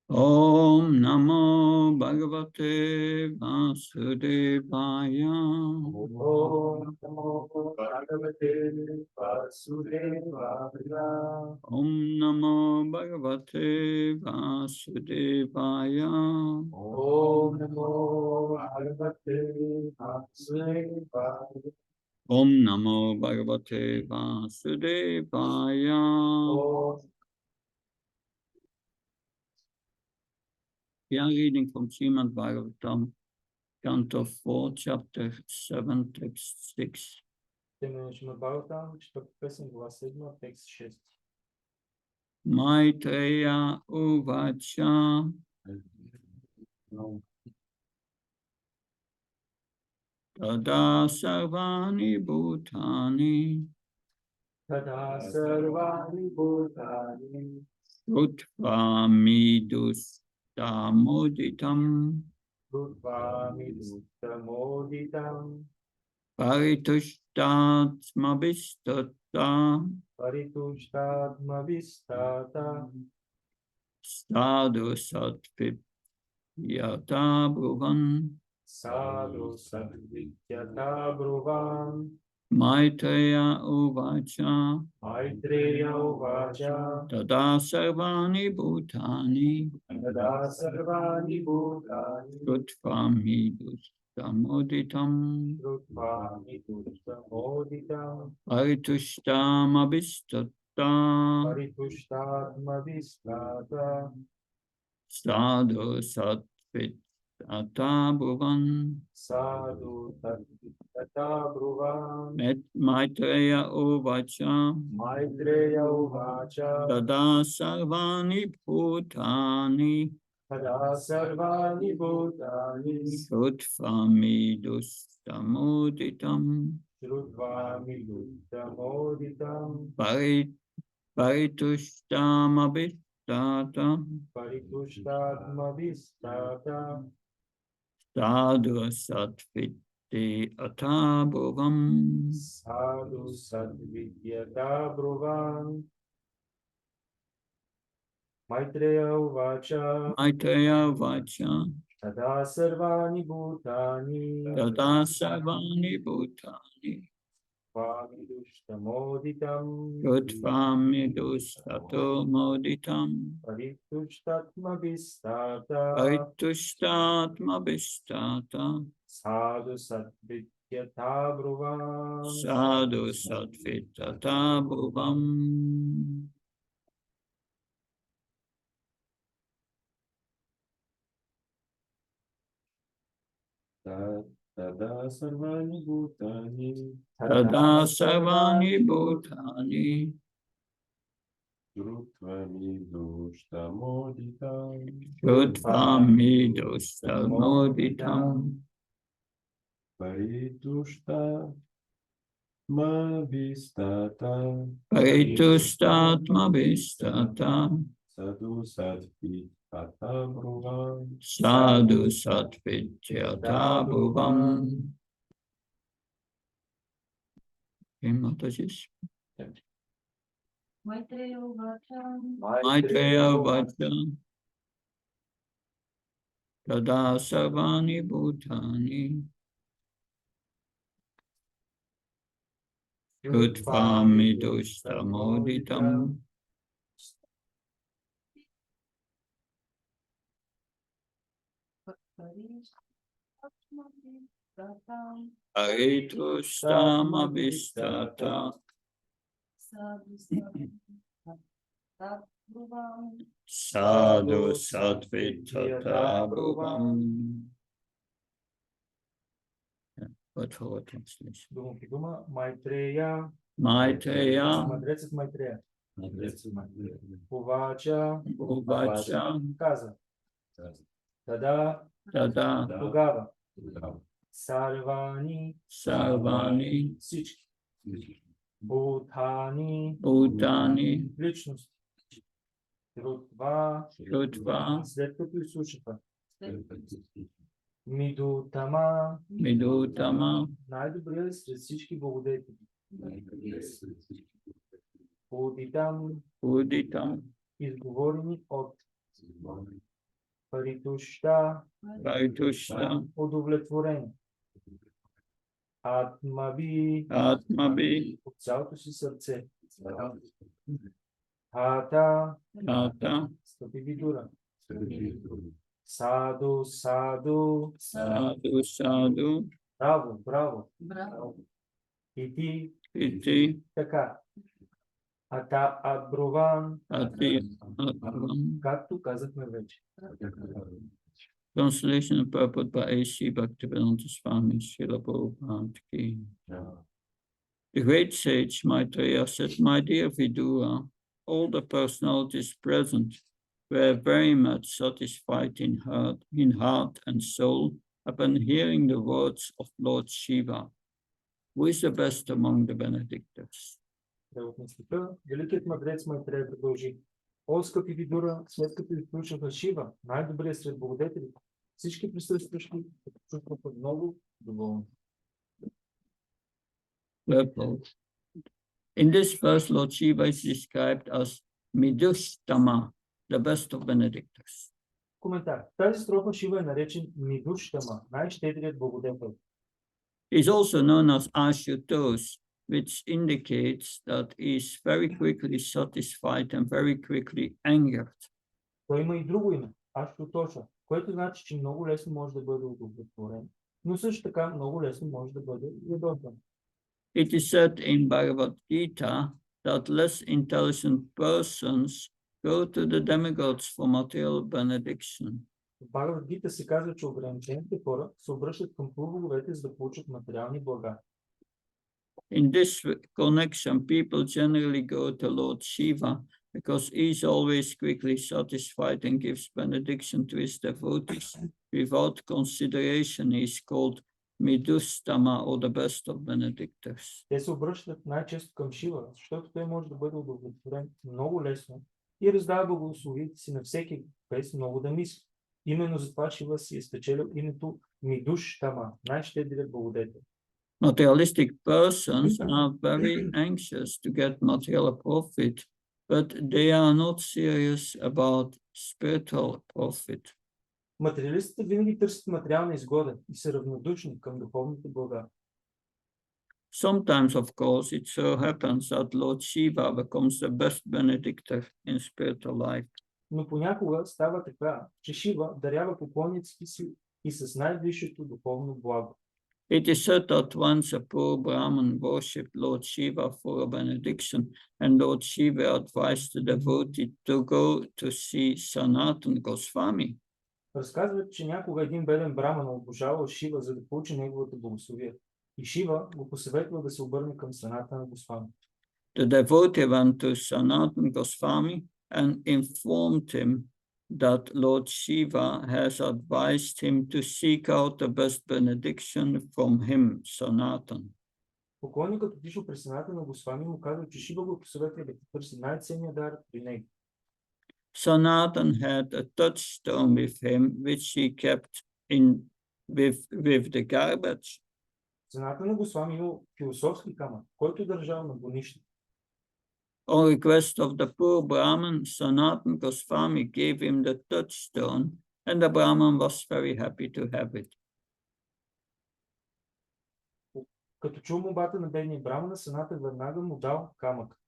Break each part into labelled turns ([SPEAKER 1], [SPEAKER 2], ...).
[SPEAKER 1] Om Namo Bhagavate Vasudevaya.
[SPEAKER 2] Om Namo Bhagavate Vasudevaya.
[SPEAKER 1] Om Namo Bhagavate Vasudevaya.
[SPEAKER 2] Om Namo Bhagavate Vasudevaya.
[SPEAKER 1] Om Namo Bhagavate Vasudevaya.
[SPEAKER 2] Om.
[SPEAKER 1] We are reading from Srimad Bhagavatam, Canto 4, Chapter 7, Text 6.
[SPEAKER 2] Terminăm Bhagavatam, 4 pесен, глава 7, текст 6.
[SPEAKER 1] Maitreya Uvacha. Tada Sarvani Bhutani.
[SPEAKER 2] Tada Sarvani Bhutani.
[SPEAKER 1] Rutva Midus Moditam.
[SPEAKER 2] Rutva Midustamoditam.
[SPEAKER 1] Paritushtat Mabhistata.
[SPEAKER 2] Paritushtatma Vistata.
[SPEAKER 1] Sadhu Satvip Yata Bhuvan.
[SPEAKER 2] Sadhu Sadvityata Bruvan.
[SPEAKER 1] Maitreya Uvacha.
[SPEAKER 2] Maitreya Uvacha.
[SPEAKER 1] Tada Sarvani Bhutani.
[SPEAKER 2] Tada Sarvani Bhutani.
[SPEAKER 1] Rutva Midus Moditam.
[SPEAKER 2] Rutva Midustamoditam.
[SPEAKER 1] Paritushtam Abhistata.
[SPEAKER 2] Paritushtatma Vistata.
[SPEAKER 1] Sadhu Satvit Ata Bhuvan.
[SPEAKER 2] Sadhu Sadvityata Bruvan.
[SPEAKER 1] Maitreya Uvacha.
[SPEAKER 2] Maitreya Uvacha.
[SPEAKER 1] Tada Sarvani Bhutani.
[SPEAKER 2] Tada Sarvani Bhutani.
[SPEAKER 1] Rutva Midus Moditam.
[SPEAKER 2] Shrutva Midustamoditam.
[SPEAKER 1] Paritushtam Abhistata.
[SPEAKER 2] Paritushtatma Vistata.
[SPEAKER 1] Sadhu Satviti Atabhuvam.
[SPEAKER 2] Sadhu Sadvidyata Bruvan. Maitreya Uvacha.
[SPEAKER 1] Maitreya Vacha.
[SPEAKER 2] Tada Sarvani Bhutani.
[SPEAKER 1] Tada Sarvani Bhutani.
[SPEAKER 2] Vamidushtamoditam.
[SPEAKER 1] Rutva Moditam.
[SPEAKER 2] Paritushtatma Vistata.
[SPEAKER 1] Paritushtatma Bhistata.
[SPEAKER 2] Sadhu Sadvidyata Bruvan.
[SPEAKER 1] Sadhu Satvitata Bhuvam.
[SPEAKER 2] Tada Sarvani Bhutani.
[SPEAKER 1] Tada Sarvani Bhutani.
[SPEAKER 2] Rutva Midustamoditam.
[SPEAKER 1] Rutva Moditam.
[SPEAKER 2] Paritushtatma Vistata.
[SPEAKER 1] Paritushtatma Bhistata.
[SPEAKER 2] Sadhu Satvitata Bruvan.
[SPEAKER 1] Sadhu Satvityata Bhuvam.
[SPEAKER 3] Maitreya Uvacha.
[SPEAKER 1] Maitreya Vacha. Tada Sarvani Bhutani. Rutva Midustamoditam. Paritushtatma Bhistata. Sadhu Satvitata Bhuvam. Word for word translation.
[SPEAKER 2] Думу придума. Maitreya.
[SPEAKER 1] Maitreya
[SPEAKER 2] Мудрец от Майтрея. Увача.
[SPEAKER 1] Uvacha.
[SPEAKER 2] Каза. Тада.
[SPEAKER 1] Tada
[SPEAKER 2] Тогава. Сарвани.
[SPEAKER 1] Sarvani
[SPEAKER 2] Всички. Бхутани.
[SPEAKER 1] Bhutani.
[SPEAKER 2] Личност. Рутва.
[SPEAKER 1] Rutva
[SPEAKER 2] След като изслушаха. Мидутама.
[SPEAKER 1] Midutama.
[SPEAKER 2] Най-добрият сред всички благодетели. Удитам.
[SPEAKER 1] Uditam.
[SPEAKER 2] Изговорени от. Паритушта,
[SPEAKER 1] Paritushta,
[SPEAKER 2] удовлетворение. Атмаби,
[SPEAKER 1] Atmabi,
[SPEAKER 2] от цялото си сърце. Хата,
[SPEAKER 1] Tata,
[SPEAKER 2] стъпивидура. Саду, саду,
[SPEAKER 1] Sadhu, Sadhu,
[SPEAKER 2] браво, браво. И ти,
[SPEAKER 1] Iti,
[SPEAKER 2] така. Ата Аброван,
[SPEAKER 1] Ati, Atvam.
[SPEAKER 2] както казахме вече.
[SPEAKER 1] Translation and purport by A.C. Bhaktivedanta Swami Srila Prabhupada Ki. The great sage Maitreya said, "My dear Vidura, all the personalities present were very much satisfied in heart and soul upon hearing the words of Lord Shiva, who is the best among the Benedictors."
[SPEAKER 2] Да от мислите, великият мъдрец Майтрея продължи. О, скъпи Видура, след като изслушаха Шива, най-добрият сред благодетелите, всички присъстващи се почувстваха много доволни.
[SPEAKER 1] Purport. In this verse, Lord Shiva is described as Midushtama, the best of Benedictors.
[SPEAKER 2] Коментар. В тази строфа Шива е наречен Мидуштама, най-щедрият благодетел.
[SPEAKER 1] He is also known as Ashutosh, which indicates that he is very quickly satisfied and very quickly angered.
[SPEAKER 2] Той има и друго име, Аштотоша, което значи, че много лесно може да бъде удовлетворен, но също така много лесно може да бъде ядосан.
[SPEAKER 1] It is said in Bhagavad Gita that less intelligent persons go to the demigods for material benediction.
[SPEAKER 2] В Бхагавад Гита се казва, че ограничените хора се обръщат към полубоговете, за да получат материални блага.
[SPEAKER 1] In this connection, people generally go to Lord Shiva because he is always quickly satisfied and gives benediction to his devotees. Without consideration, he is called Midustama, or the best of Benedictors.
[SPEAKER 2] Те се обръщат най-често към Шива, защото той може да бъде удовлетворен много лесно и раздава благословите си на всеки, без много да мисли. Именно затова Шива си е спечелил името Мидуштама, най-щедрият благодетел.
[SPEAKER 1] Materialistic persons are very anxious to get material profit, but they are not serious about spiritual profit.
[SPEAKER 2] Материалистите винаги търсят материална изгода и са равнодушни към духовните блага.
[SPEAKER 1] Sometimes, of course, it so happens that Lord Shiva becomes the best benedictor in spiritual life.
[SPEAKER 2] Но понякога става така, че Шива дарява поклонниците си и с най-висшето духовно благо.
[SPEAKER 1] It is said that once a poor Brahmin worshipped Lord Shiva for a benediction, and Lord Shiva advised the devotee to go to see Sanatan Goswami.
[SPEAKER 2] Разказват, че някога един беден браман обожавал Шива, за да получи неговата благословие. И Шива го посъветвал да се обърне към Санатана Госвами.
[SPEAKER 1] The devotee went to Sanatan Goswami and informed him that Lord Shiva has advised him to seek out the best benediction from him, Sanatan.
[SPEAKER 2] Поклонникът отишъл при Санатана Госвами и му казал, че Шива го посъветва да търси най-ценния дар при него.
[SPEAKER 1] Sanatan had a touchstone with him, which he kept in with the garbage.
[SPEAKER 2] Санатана Госвами имал философски камък, който държал на гонището.
[SPEAKER 1] On request of the poor Brahmin, Sanatan Goswami gave him the touchstone, and the Brahmin was very happy to have it.
[SPEAKER 2] Като чул молбата на бедния брамана, Саната веднага му дал камък.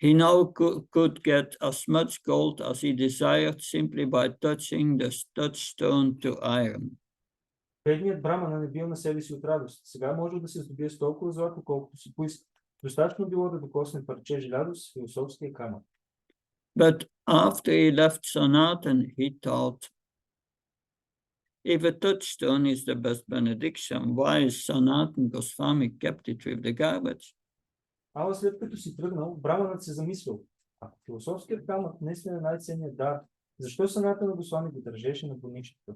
[SPEAKER 1] He now could get as much gold as he desired simply by touching the touchstone to iron.
[SPEAKER 2] Бедният брамана не бил на себе си от радост. Сега може да се здобие с толкова злато, колкото си поиска. Достатъчно било да докосне парче желязо с философския камък.
[SPEAKER 1] But after he left Sanatan, he thought, if a touchstone is the best benediction, why is Sanatan Goswami kept it with the garbage?
[SPEAKER 2] Ала след като си тръгнал, браманът се замислил. Ако философският камък наистина е най-ценният дар, защо Санатана Госвами го държеше на гонището?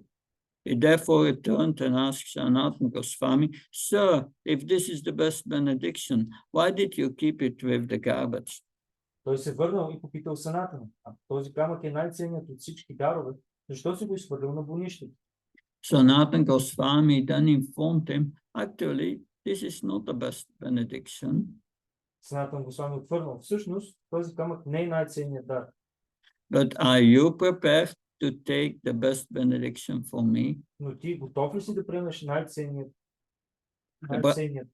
[SPEAKER 1] He therefore returned and asked Sanatan Goswami, "Sir, if this is the best benediction, why did you keep it with the garbage?"
[SPEAKER 2] Той се върнал и попитал Санатана, ако този камък е най-ценният от всички дарове, защо си го изхвърлил на гонището?
[SPEAKER 1] Sanatan Goswami then informed him, actually, this is not the best benediction.
[SPEAKER 2] Санатана Госвами отвърнал, всъщност този камък не е най-ценният дар.
[SPEAKER 1] But are you prepared to take the best benediction for me?
[SPEAKER 2] Но ти готов ли си да приемеш най-ценният,
[SPEAKER 1] But
[SPEAKER 2] най-ценният?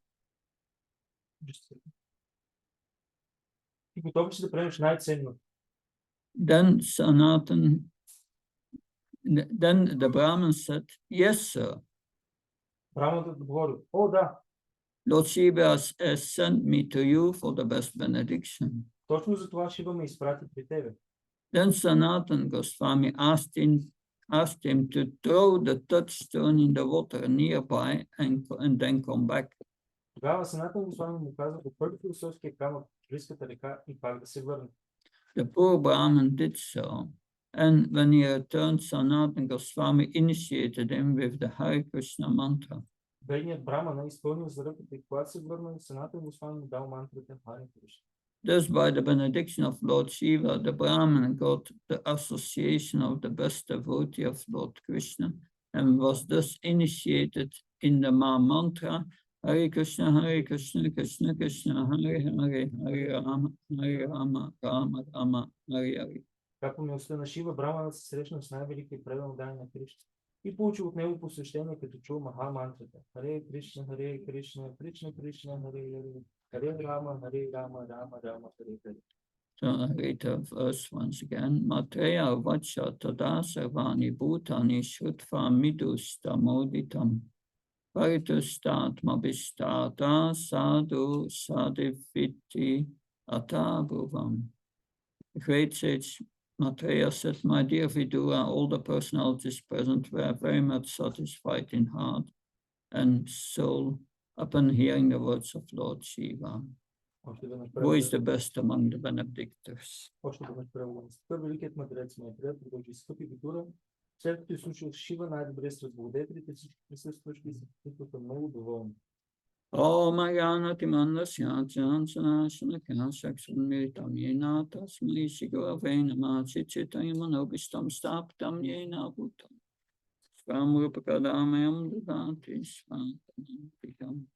[SPEAKER 2] Ти готов ли си да приемеш най-ценното?
[SPEAKER 1] then then the Brahmin said, yes, sir.
[SPEAKER 2] Браманът отговорил, о, да,
[SPEAKER 1] Lord Shiva has sent me to you for the best benediction.
[SPEAKER 2] точно за това Шива ме изпрати при тебе.
[SPEAKER 1] Then Sanatan Goswami asked him to throw the touchstone in the water nearby and then come back.
[SPEAKER 2] Тогава Санатан Госвами му каза, да хвърли философския камък в близката река и пак да се върне.
[SPEAKER 1] The poor Brahmin did so. And when he returned, Sanatan Goswami initiated him with the Hare Krishna mantra.
[SPEAKER 2] Бедният брамана изпълнил заръката и когато се върнал, Санатан Госвами му дал мантрата Харе Кришна.
[SPEAKER 1] Thus, by the benediction of Lord Shiva, the Brahmin got the association of the best devotee of Lord Krishna and was thus initiated in the mantra Hare Krishna, Krishna Krishna, Hare Hare, Hare Rama, Rama Rama, Hare Hare.
[SPEAKER 2] Как по милостта на Шива, браманът се срещна с най-великия предан дан на Кришна и получил от него посвещение, като чул Маха мантрата. Харе Кришна, Кришна Кришна, Харе Харе, Харе Рама, Рама Рама, Харе Харе.
[SPEAKER 1] So I read the verse once again. Matreya vacha tada sarvani bhutani shrutva midustamoditam. Paritustatma bhistata sadhu sadiviti atabhuvam. The great sage Maitreya said, my dear Vidura, all the personalities present were very much satisfied in heart and soul upon hearing the words of Lord Shiva. Who is the best among the benedictors?
[SPEAKER 2] Още веднъж преводът. Великият мъдрец Майтрея продължи, скъпи Витура, след като изслушал Шива най-добре с благодетелите, всички присъстващи се почувстваха много доволни.
[SPEAKER 1] Om Ayanati Mandasya Chansana Shanaka Saksan Miritam Yena Tasmai Sigurave Namah Chichitayam Manobishtam Staptam Yena Bhutam Swamrupakadamayam Dudati Svantam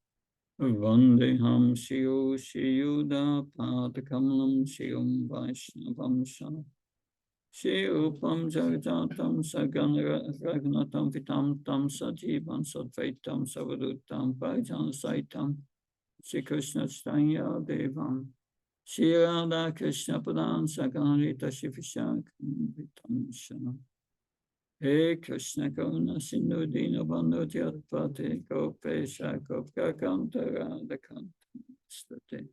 [SPEAKER 1] Vandeham Shiyuda Padakamalam Shiyum Vaishnavam Shana Shiyupam Jagajatam Sagan Ragnatam Vitam Tam Sajivan Sadvaitam Savadutam Vajan Saitam Shri Krishna Chaitanya Devam Shri Radha Krishna Padan Saganarita Shivishak Vitam Shana He Krishna Karuna Sindhu Dina Bandhu Jatpate Gopesha Gopka Kanta Radha Kanta State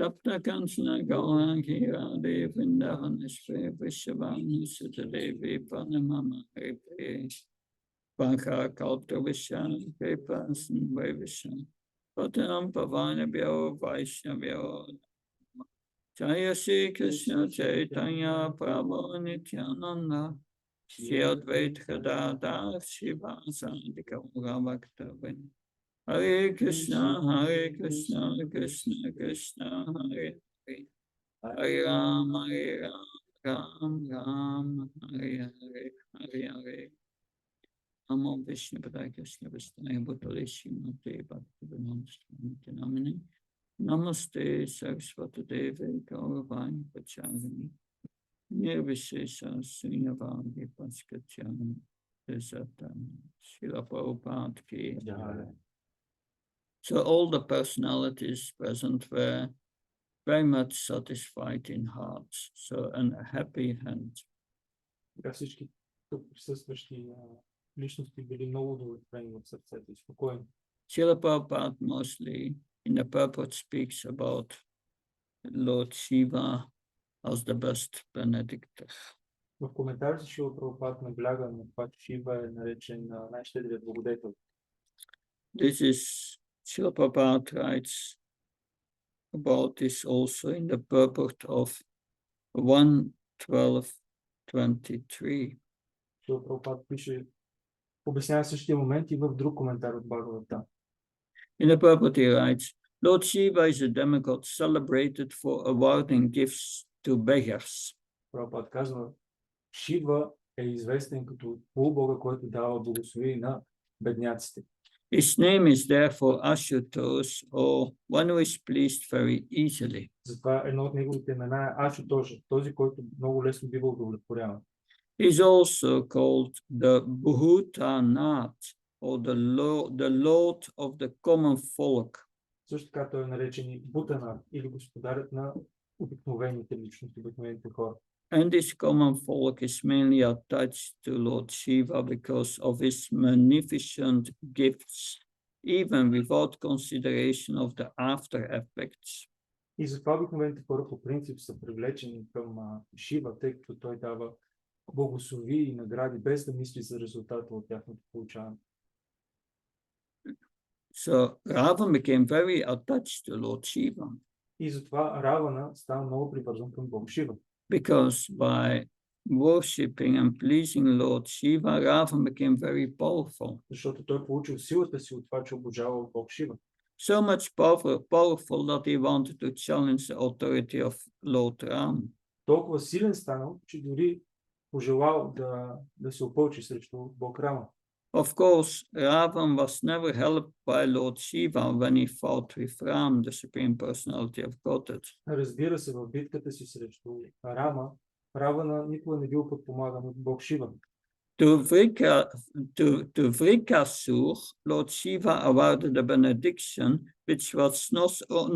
[SPEAKER 1] Tapta Kansana Gauraki Radhe Vrindavaneshwe Vishavanu Sutadevi Panamama Hepe Baka Kalta Vishan Hepasan Vavishan Patanam Pavana Bhyo Vaishnavyo Jaya Shri Krishna Chaitanya Prabhu Nityananda Shri Advaita Gadadhar Shivasadi Gaura Bhaktavin Hare Krishna Krishna Krishna Hare Hare Hare Rama Ram Hare Hare Hare Hare Namo Vishnu Padaya Krishna Vishnu Bhutale Srimate Bhaktivedanta Swami Namini Namaste Saraswati Devi Gauravani Pacharani Nirvishesha Srinivadi Paskachani Desatan Srila Prabhupada Ki. So all the personalities present were very much satisfied in hearts, so a happy hand.
[SPEAKER 2] Така всички тук присъстващи личности били много удовлетворени от сърцето и спокойни.
[SPEAKER 1] Srila Prabhupada mostly in the purport speaks about Lord Shiva as the best benedictor.
[SPEAKER 2] В коментарите Шрила Прабхупад набляга на това, че Шива е наречен най-щедрият благодетел.
[SPEAKER 1] This is Srila Prabhupada writes about this also in the purport of 1.12.23.
[SPEAKER 2] Шрила Прабхупад пише, обяснява същия момент и в друг коментар от Бхагавата.
[SPEAKER 1] In the purport he writes, Lord Shiva is a demigod celebrated for awarding gifts to beggars.
[SPEAKER 2] Прабхупад казва, Шива е известен като полубога, който дава благословение на бедняците.
[SPEAKER 1] His name is therefore Ashutosh, or one who is pleased very easily.
[SPEAKER 2] Затова едно от неговите имена е Ашутоша, този, който много лесно бива удовлетворяван.
[SPEAKER 1] He is also called the Bhutanat, or the Lord of the common folk.
[SPEAKER 2] Също така той е наречен и Бутана, или господарят на обикновените личности, обикновените хора.
[SPEAKER 1] And this common folk is mainly attached to Lord Shiva because of his magnificent gifts, even without consideration of the after effects.
[SPEAKER 2] И затова обикновените хора по принцип са привлечени към Шива, тъй като той дава благослови и награди, без да мисли за резултата от тяхното получаване.
[SPEAKER 1] So Ravan became very attached to Lord Shiva.
[SPEAKER 2] И затова Равана става много привързан към Бог Шива.
[SPEAKER 1] Because by worshipping and pleasing Lord Shiva, Ravan became very powerful.
[SPEAKER 2] Защото той получил силата си от това, че обожава Бог Шива.
[SPEAKER 1] So much powerful that he wanted to challenge the authority of Lord Ram.
[SPEAKER 2] Толкова силен станал, че дори пожелал да се опълчи срещу Бог Рама.
[SPEAKER 1] Of course, Ravan was never helped by Lord Shiva when he fought with Ram, the Supreme Personality of Godhead.
[SPEAKER 2] Разбира се, в битката си срещу Рама, Равана никога не бил подпомаган от Бог Шива.
[SPEAKER 1] To Vrikasur, Lord Shiva awarded a benediction which was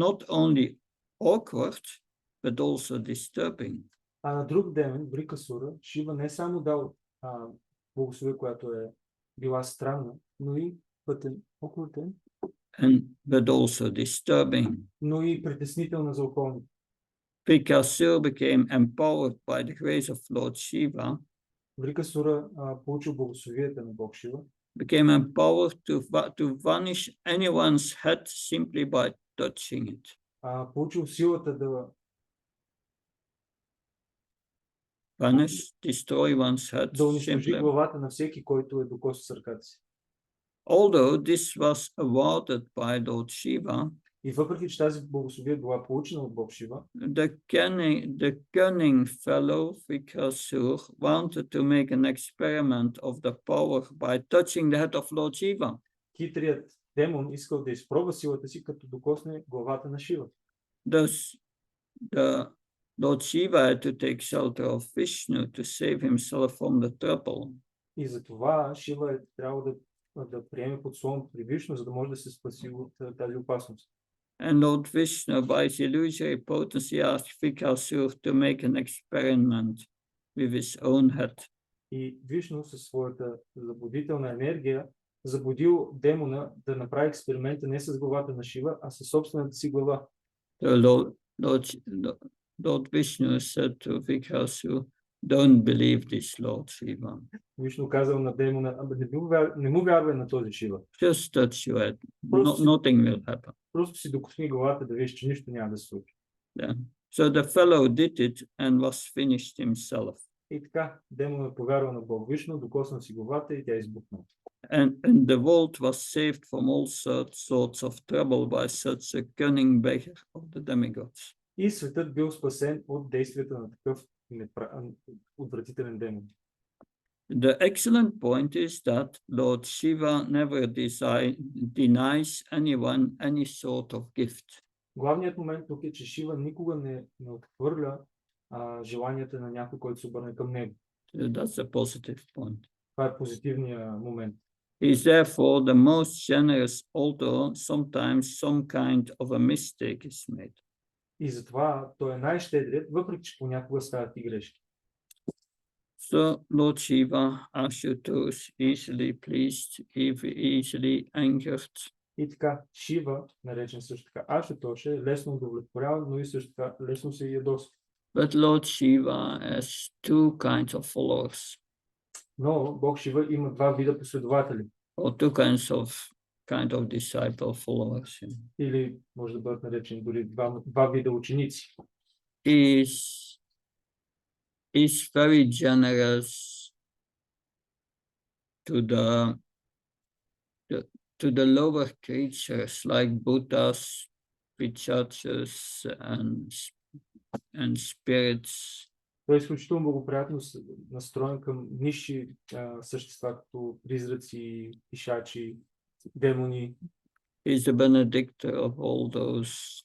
[SPEAKER 1] not only awkward, but also disturbing.
[SPEAKER 2] А на друг демон, Брикасура, Шива не само дал благословие, която е била странна, но и пътен, окрутен,
[SPEAKER 1] But also disturbing.
[SPEAKER 2] но и притеснителна за околните.
[SPEAKER 1] Vrikasur became empowered by the grace of Lord Shiva,
[SPEAKER 2] Брикасура получил благословията на Бог Шива,
[SPEAKER 1] became empowered to vanish anyone's head simply by touching it.
[SPEAKER 2] Получил силата да
[SPEAKER 1] Vanish, destroy one's head
[SPEAKER 2] да унищожи
[SPEAKER 1] simply.
[SPEAKER 2] главата на всеки, който е докосил с ръката си.
[SPEAKER 1] Although this was awarded by Lord Shiva,
[SPEAKER 2] И въпреки, че тази благословие била получена от Бог Шива,
[SPEAKER 1] the cunning fellow Vrikasur wanted to make an experiment of the power by touching the head of Lord Shiva.
[SPEAKER 2] хитрият демон искал да изпробва силата си, като докосне главата на Шива.
[SPEAKER 1] Thus, the Lord Shiva had to take shelter of Vishnu to save himself from the trouble.
[SPEAKER 2] И затова Шива е трябвало да приеме подслон при Вишну, за да може да се спаси от тази опасност.
[SPEAKER 1] And Lord Vishnu, by his illusory potency, asked Vrikasur to make an experiment with his own head.
[SPEAKER 2] И Вишну със своята заблудителна енергия заблудил демона да направи експеримента не с главата на Шива, а със собствената си глава.
[SPEAKER 1] So Lord Vishnu said to Vrikasur, don't believe this, Lord Shiva.
[SPEAKER 2] Вишну казал на демона, не му вярвай на този Шива.
[SPEAKER 1] Just touch your head. Nothing will happen.
[SPEAKER 2] Просто си докосни главата да видиш, че нищо няма да се случи.
[SPEAKER 1] Yeah. So the fellow did it and was finished himself.
[SPEAKER 2] И така, демонът повярва на Бог Вишну, докосна си главата и тя избухна.
[SPEAKER 1] And the world was saved from all sorts of trouble by such a cunning beggar of the demigods.
[SPEAKER 2] И светът бил спасен от действията на такъв отвратителен демон.
[SPEAKER 1] The excellent point is that Lord Shiva never denies anyone any sort of gift.
[SPEAKER 2] Главният момент тук е, че Шива никога не отхвърля желанията на някой, който се обърне към него.
[SPEAKER 1] That's a positive point.
[SPEAKER 2] Това е позитивният момент.
[SPEAKER 1] He is therefore the most generous, although sometimes some kind of a mistake is made.
[SPEAKER 2] И затова той е най-щедрият, въпреки че понякога стават и грешки.
[SPEAKER 1] So Lord Shiva, Ashutosh, easily pleased, easily angered.
[SPEAKER 2] И така, Шива, наречен също така Ашутош, е лесно удовлетворяван, но и също така лесно се ядосва.
[SPEAKER 1] But Lord Shiva has two kinds of followers,
[SPEAKER 2] Но Бог Шива има два вида последователи.
[SPEAKER 1] or two kind of disciple followers.
[SPEAKER 2] Или може да бъдат наречени дори два вида ученици.
[SPEAKER 1] Is very generous to the lower creatures like Buddhas, Pichachas, and spirits.
[SPEAKER 2] Той е изключително благоприятно настроен към нисши същества, като призраци, пишачи, демони.
[SPEAKER 1] He's the benedictor of all those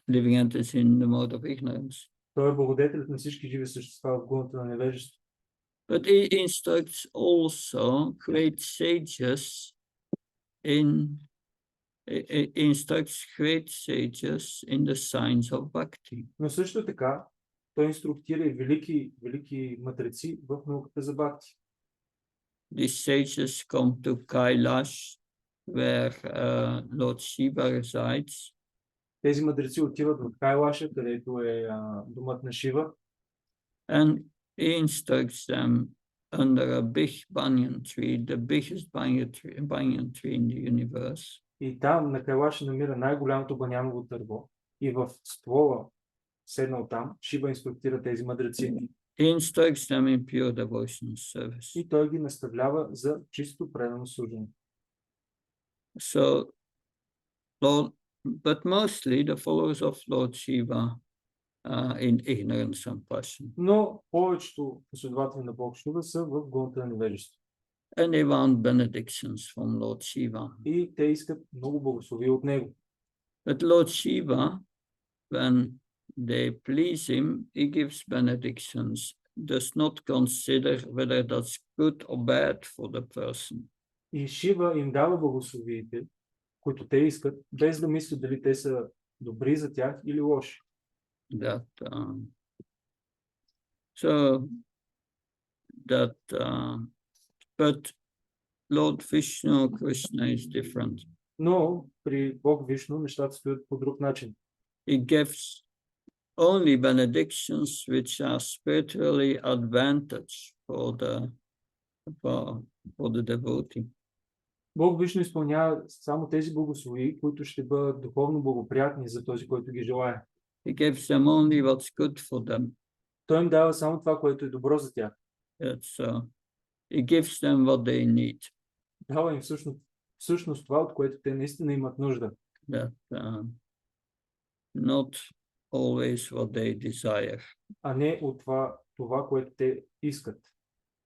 [SPEAKER 1] living entities in the mode of ignorance.
[SPEAKER 2] Той е благодетелят на всички живи същества в гуната на невежество.
[SPEAKER 1] But he instructs also great sages in the science of bhakti.
[SPEAKER 2] Но също така, той инструктира и велики мъдреци в науката за бхакти.
[SPEAKER 1] These sages come to Kailash, where Lord Shiva resides.
[SPEAKER 2] Тези мъдреци отиват в Кайлаша, където е домът на Шива.
[SPEAKER 1] And he instructs them under a big banyan tree, the biggest banyan tree in the universe.
[SPEAKER 2] И там на Кайлаша намира най-голямото баняново дърво. И в ствола, седнал там, Шива инструктира тези мъдреци.
[SPEAKER 1] He instructs them in pure devotional service.
[SPEAKER 2] И той ги наставлява за чисто предано служение.
[SPEAKER 1] So, but mostly the followers of Lord Shiva in ignorance and passion.
[SPEAKER 2] Но повечето последователи на Бог Шива са в гуната на невежество.
[SPEAKER 1] And they want benedictions from Lord Shiva.
[SPEAKER 2] И те искат много благословия от него.
[SPEAKER 1] But Lord Shiva, when they please him, he gives benedictions, does not consider whether that's good or bad for the person.
[SPEAKER 2] И Шива им дава благословиите, които те искат, без да мислят дали те са добри за тях или лоши.
[SPEAKER 1] But Lord Vishnu, Krishna is different.
[SPEAKER 2] Но при Бог Вишну нещата стоят по друг начин.
[SPEAKER 1] He gives only benedictions which are spiritually advantage for the devotee.
[SPEAKER 2] Бог Вишну изпълнява само тези благословии, които ще бъдат духовно благоприятни за този, който ги желае.
[SPEAKER 1] He gives them only what's good for them.
[SPEAKER 2] Той им дава само това, което е добро за тях.
[SPEAKER 1] He gives them what they need.
[SPEAKER 2] Дава им всъщност това, от което те наистина имат нужда.
[SPEAKER 1] Not always what they desire.
[SPEAKER 2] А не от това, което те искат.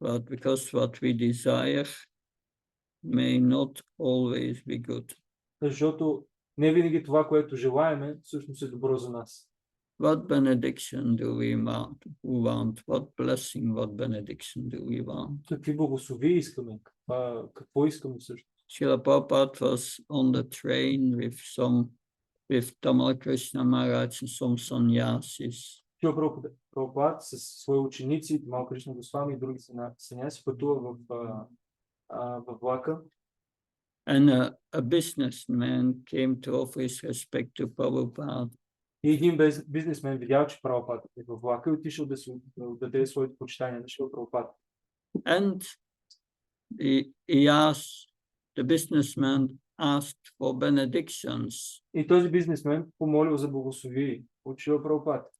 [SPEAKER 1] But because what we desire may not always be good.
[SPEAKER 2] Защото не винаги това, което желаеме, всъщност е добро за нас.
[SPEAKER 1] What benediction do we want? What blessing, what benediction do we want?
[SPEAKER 2] Какви благословия искаме? Какво искаме всъщност?
[SPEAKER 1] Srila Prabhupada was on the train with Tamal Krishna Maharaj and some sannyasis.
[SPEAKER 2] Шрила Прабхупад със свои ученици, Тамал Кришна Госвами и други саняси пътува в влака.
[SPEAKER 1] And a businessman came to offer his respect to Prabhupada.
[SPEAKER 2] И един бизнесмен видял, че Прабхупад е във влака и отишъл да даде своите почитания на Шрила Прабхупад.
[SPEAKER 1] And the businessman asked for benedictions.
[SPEAKER 2] И този бизнесмен помолил за благословие от Шрила Прабхупад.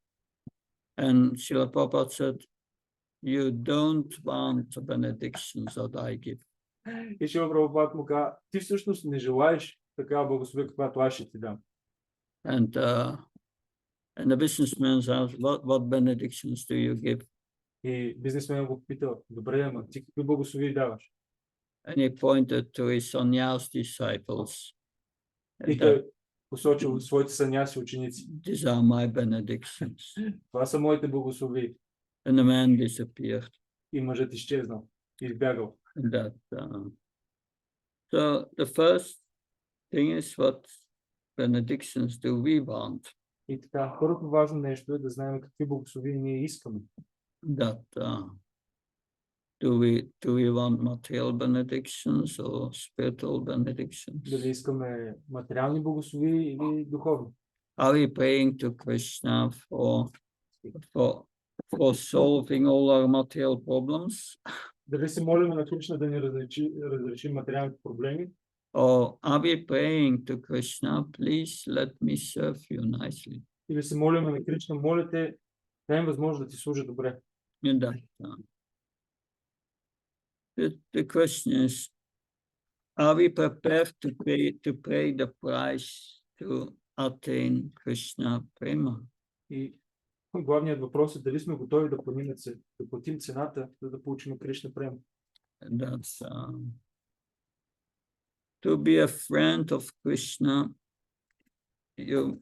[SPEAKER 1] And Srila Prabhupada said, you don't want the benedictions that I give.
[SPEAKER 2] И Шрила Прабхупад му каза, ти всъщност не желаеш такава благословие, каквато аз ще ти дам.
[SPEAKER 1] And the businessman asked, what benedictions do you give?
[SPEAKER 2] И бизнесмен го питал, добре, ама ти какви благословии даваш?
[SPEAKER 1] And he pointed to his sannyas disciples.
[SPEAKER 2] И той посочил своите саняси ученици.
[SPEAKER 1] These are my benedictions.
[SPEAKER 2] Това са моите благословии.
[SPEAKER 1] And the man disappeared.
[SPEAKER 2] И мъжът изчезнал, избягал.
[SPEAKER 1] So the first thing is, what benedictions do we want?
[SPEAKER 2] И така, първото важно нещо е да знаем какви благословии ние искаме.
[SPEAKER 1] Do we want material benedictions or spiritual benedictions?
[SPEAKER 2] Дали искаме материални благословии или духовни?
[SPEAKER 1] Are we praying to Krishna for solving all our material problems?
[SPEAKER 2] Дали се молим на Кришна да ни разреши материалните проблеми?
[SPEAKER 1] Or are we praying to Krishna, please let me serve you nicely?
[SPEAKER 2] Или се молим на Кришна, моля те, дай им възможност да ти служа добре.
[SPEAKER 1] The question is, are we prepared to pay the price to attain Krishna prema?
[SPEAKER 2] И главният въпрос е дали сме готови да платим цената, за да получим Кришна према.
[SPEAKER 1] to be a friend of Krishna, you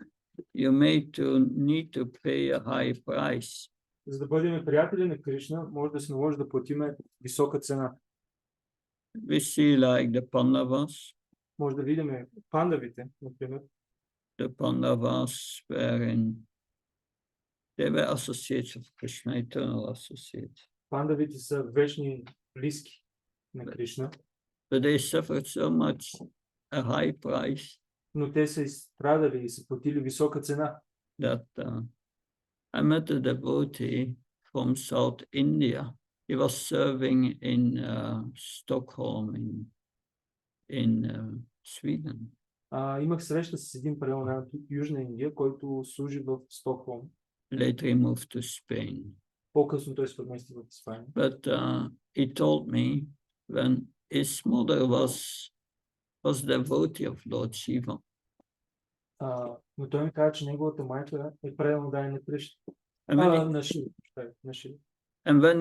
[SPEAKER 1] need to pay a high price.
[SPEAKER 2] За да бъдем приятели на Кришна, може да се наложи да платиме висока цена.
[SPEAKER 1] We see like the Pandavas.
[SPEAKER 2] Може да видим пандавите, например.
[SPEAKER 1] The Pandavas they were associates of Krishna, eternal associates.
[SPEAKER 2] Пандавите са вечни близки на Кришна.
[SPEAKER 1] But they suffered so much, a high price.
[SPEAKER 2] Но те са изстрадали и са платили висока цена.
[SPEAKER 1] That I met a devotee from South India. He was serving in Stockholm in Sweden.
[SPEAKER 2] Имах среща с един прееман от Южна Индия, който служи в Стокхолм.
[SPEAKER 1] Later he moved to Spain.
[SPEAKER 2] По-късно той се премести в Испания.
[SPEAKER 1] But he told me when his mother was devotee of Lord Shiva.
[SPEAKER 2] Но той ми каза, че неговата майка е предана да на Кришна. На Шива.
[SPEAKER 1] And when